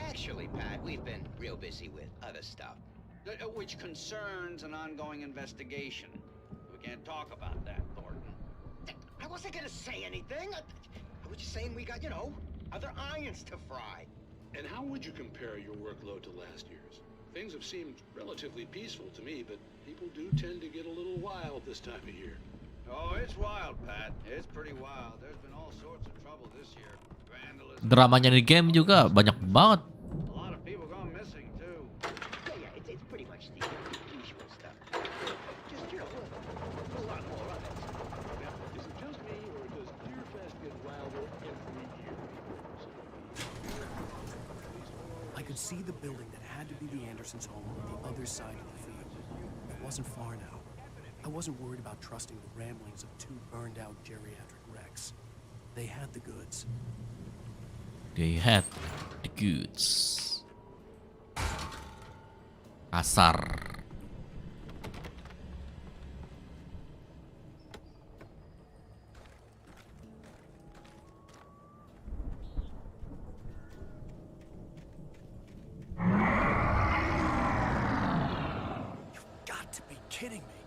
Actually, Pat, we've been real busy with other stuff, which concerns an ongoing investigation. We can't talk about that, Thornton. I wasn't gonna say anything. I was just saying we got, other irons to fry. And how would you compare your workload to last year's? Things have seemed relatively peaceful to me, but people do tend to get a little wild this time of year. Oh, it's wild, Pat. It's pretty wild. There's been all sorts of trouble this year. Vandalism. Dramanya di game juga banyak banget. A lot of people gone missing too. Yeah, it's pretty much the usual stuff. Just, a lot more of it. Now, is it just me, or does Deerfest get wilder every year? I could see the building that had to be the Andersons' home on the other side of the field. It wasn't far now. I wasn't worried about trusting the ramblings of two burned-out geriatric wrecks. They had the goods. They had the goods. Kasar. You've got to be kidding me.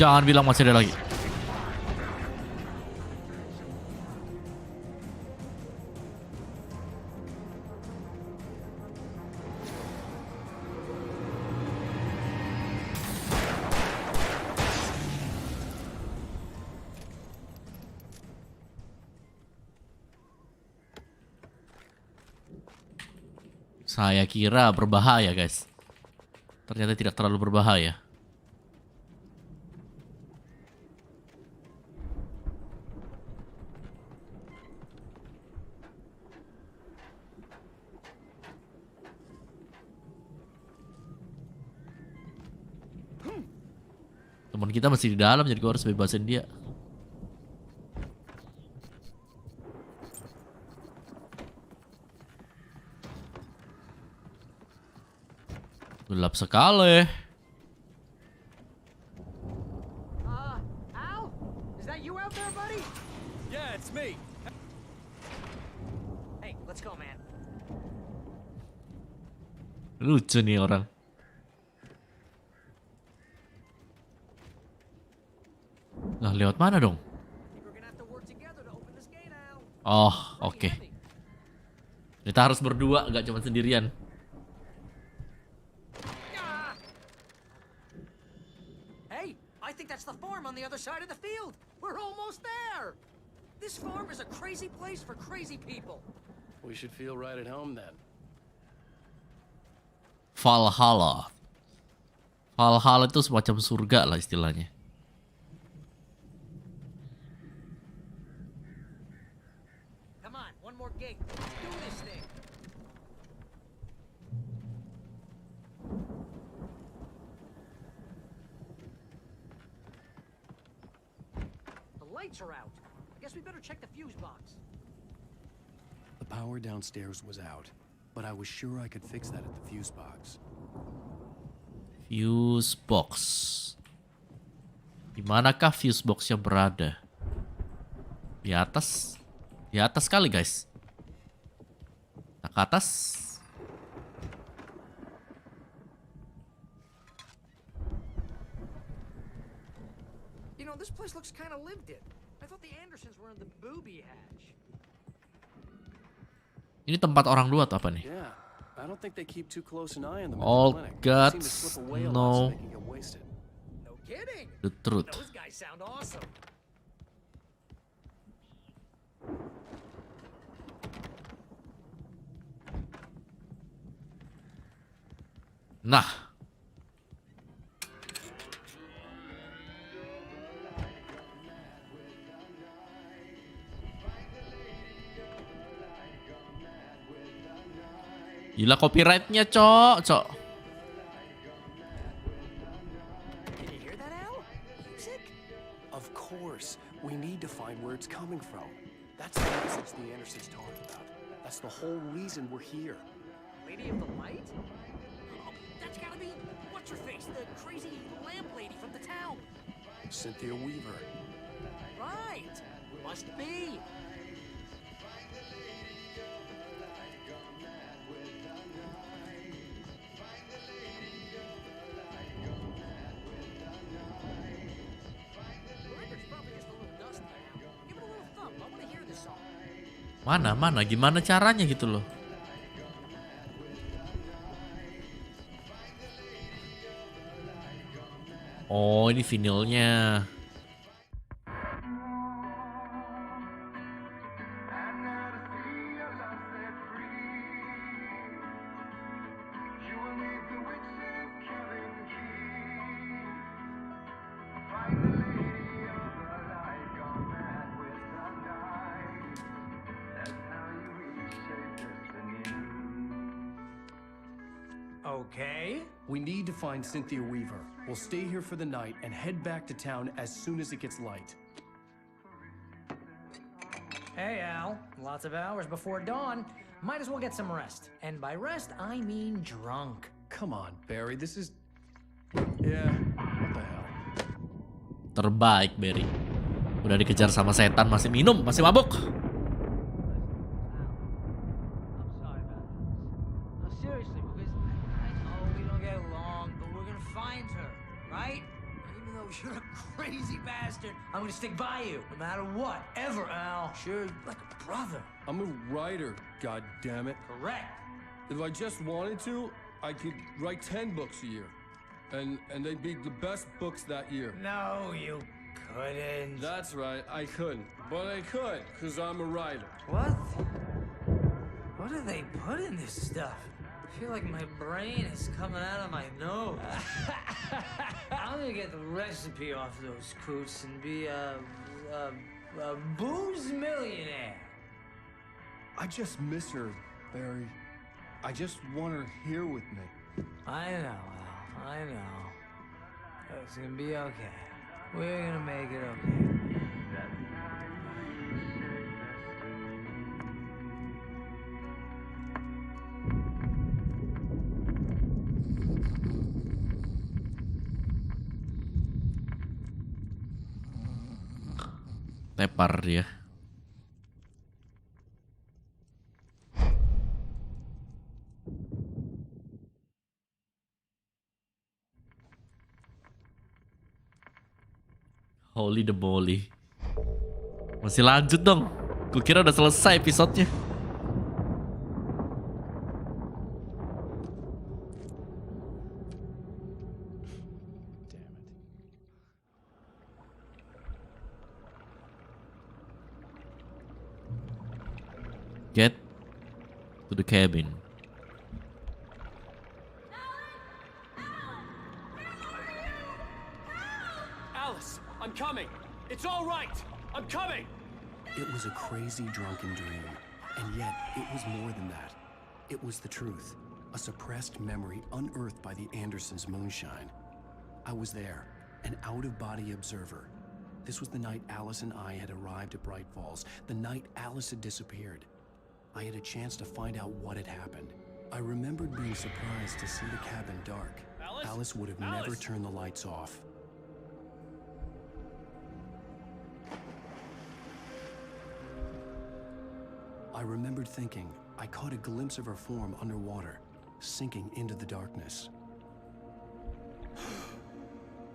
Jangan bilang masih ada lagi. Saya kira berbahaya, guys. Ternyata tidak terlalu berbahaya. Teman kita masih di dalam, jadi gue harus bebasin dia. Gelap sekali. Al? Is that you out there, buddy? Yeah, it's me. Hey, let's go, man. Lucu nih orang. Nah, lewat mana dong? Oh, oke. Kita harus berdua, gak cuma sendirian. Hey, I think that's the farm on the other side of the field. We're almost there. This farm is a crazy place for crazy people. We should feel right at home then. Valhalla. Valhalla itu semacam surga lah istilahnya. Come on, one more gate. Let's do this thing. The lights are out. I guess we better check the fuse box. The power downstairs was out, but I was sure I could fix that at the fuse box. Fuse box. Di manakah fuse boxnya berada? Di atas. Di atas kali, guys. Nah, ke atas. You know, this place looks kind of lived in. I thought the Andersons were in the booby hatch. Ini tempat orang dua atau apa nih? Yeah, I don't think they keep too close an eye on them All at the clinic. They seem to guts, slip away a lot no. so they can get wasted. No kidding. The truth. Those guys sound awesome. Nah. Gila copyrightnya, Cok. Can you hear that, Al? Music? Of course. We need to find where it's coming from. That's the message the Andersons talked about. That's the whole reason we're here. Lady of the Light? Oh, that's gotta be what's her face, the crazy lamp lady from the town. Cynthia Weaver. Right. Must be. Mana? Gimana caranya gitu loh? Oh, ini vinilnya. Okay. We need to find Cynthia Weaver. We'll stay here for the night and head back to town as soon as it gets light. Hey, Al. Lots of hours before dawn. Might as well get some rest. And by rest, I mean drunk. Come on, Barry. This is... Yeah, what the hell? Terbaik, Barry. Udah dikejar sama setan, masih minum, masih mabuk. You're a crazy bastard. I'm gonna stick by you, no matter what, ever, Al. Sure, like a brother. I'm a writer, God damn it. Correct. If I just wanted to, I could write 10 books a year. And they'd be the best books that year. No, you couldn't. That's right, I couldn't. But I could, because I'm a writer. What? What do they put in this stuff? I feel like my brain is coming out of my nose. I'm gonna get the recipe off those coots and be a booze millionaire. I just miss her, Barry. I just want her here with me. I know, Al. I know. It's gonna be okay. We're gonna make it okay. Tepar dia. Holy the moly. Masih lanjut dong. Kukira udah selesai episodenya. Get to the cabin. Alice, I'm coming. It's all right. I'm coming. It was a crazy drunken dream, and yet it was more than that. It was the truth, a suppressed memory unearthed by the Andersons' moonshine. I was there, an out-of-body observer. This was the night Alice and I had arrived at Bright Falls, the night Alice had disappeared. I had a chance to find out what had happened. I remembered being surprised to see the cabin dark. Alice would have never turned the lights off. I remembered thinking I caught a glimpse of her form underwater, sinking into the darkness.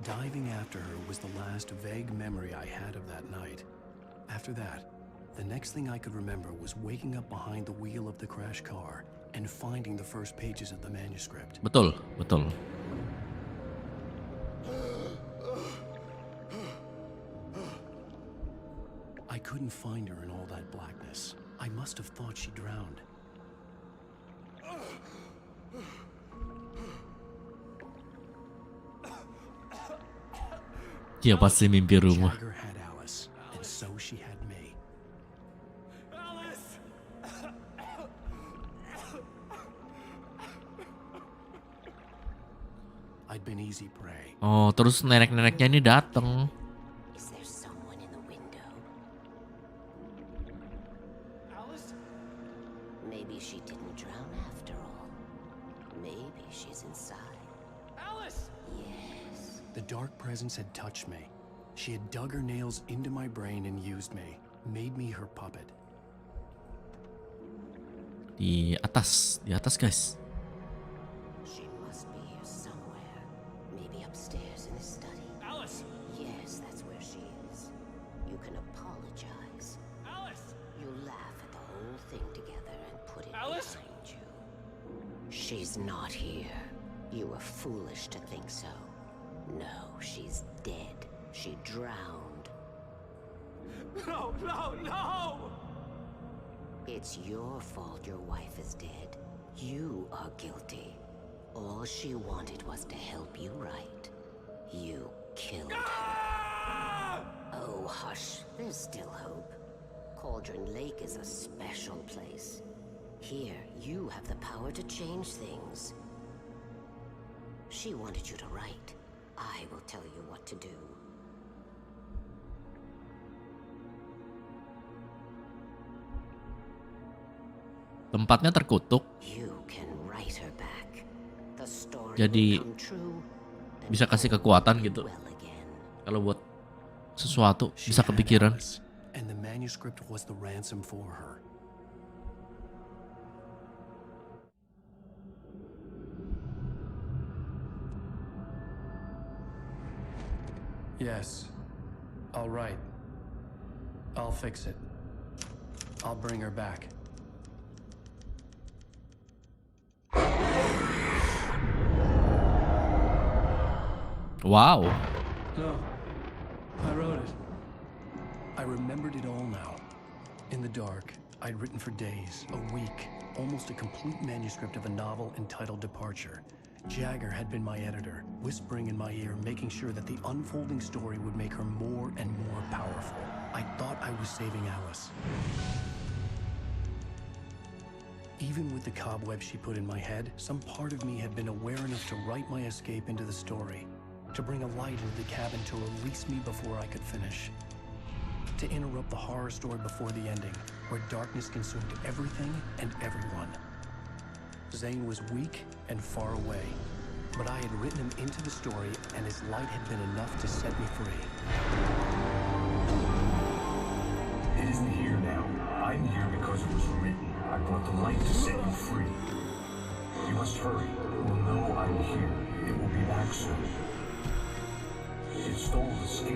Diving after her was the last vague memory I had of that night. After that, the next thing I could remember was waking up behind the wheel of the crash car and finding the first pages of the manuscript. Betul, betul. I couldn't find her in all that blackness. I must have thought she drowned. Dia pasti mimpi rumah. Jagger had Alice, and so she had me. Alice! I'd been easy prey. Oh, terus nenek-neneknya ini datang. Is there someone in the window? Alice? Maybe she didn't drown after all. Maybe she's inside. Alice! Yes. The dark presence had touched me. She had dug her nails into my brain and used me, made me her puppet. Di atas guys. She must be here somewhere. Maybe upstairs in the study. Alice! Yes, that's where she is. You can apologize. Alice! You laugh at the whole thing together and put it Alice? behind you. She's not here. You were foolish to think so. No, she's dead. She drowned. No, no, no! It's your fault your wife is dead. You are guilty. All she wanted was to help you right. You killed her. Oh, hush. There's still hope. Cauldron Lake is a special place. Here, you have the power to change things. She wanted you to write. I will tell you what to do. Tempatnya terkutuk. You can write her back. The story Jadi will come true. bisa kasih kekuatan gitu. Kalau buat sesuatu bisa kepikiran. And the manuscript was the ransom for her. Yes, I'll write. I'll fix it. I'll bring her back. Wow. No, I wrote it. I remembered it all now. In the dark, I'd written for days, a week, almost a complete manuscript of a novel entitled Departure. Jagger had been my editor, whispering in my ear, making sure that the unfolding story would make her more and more powerful. I thought I was saving Alice. Even with the cobweb she put in my head, some part of me had been aware enough to write my escape into the story, to bring a light into the cabin to release me before I could finish, to interrupt the horror story before the ending, where darkness consumed everything and everyone. Zane was weak and far away, but I had written him into the story, and his light had been enough to set me free. It isn't here now. I'm here because it was written. I brought the light to set you free. You must hurry. We'll know I'm here. It will be back soon. It stole the skin.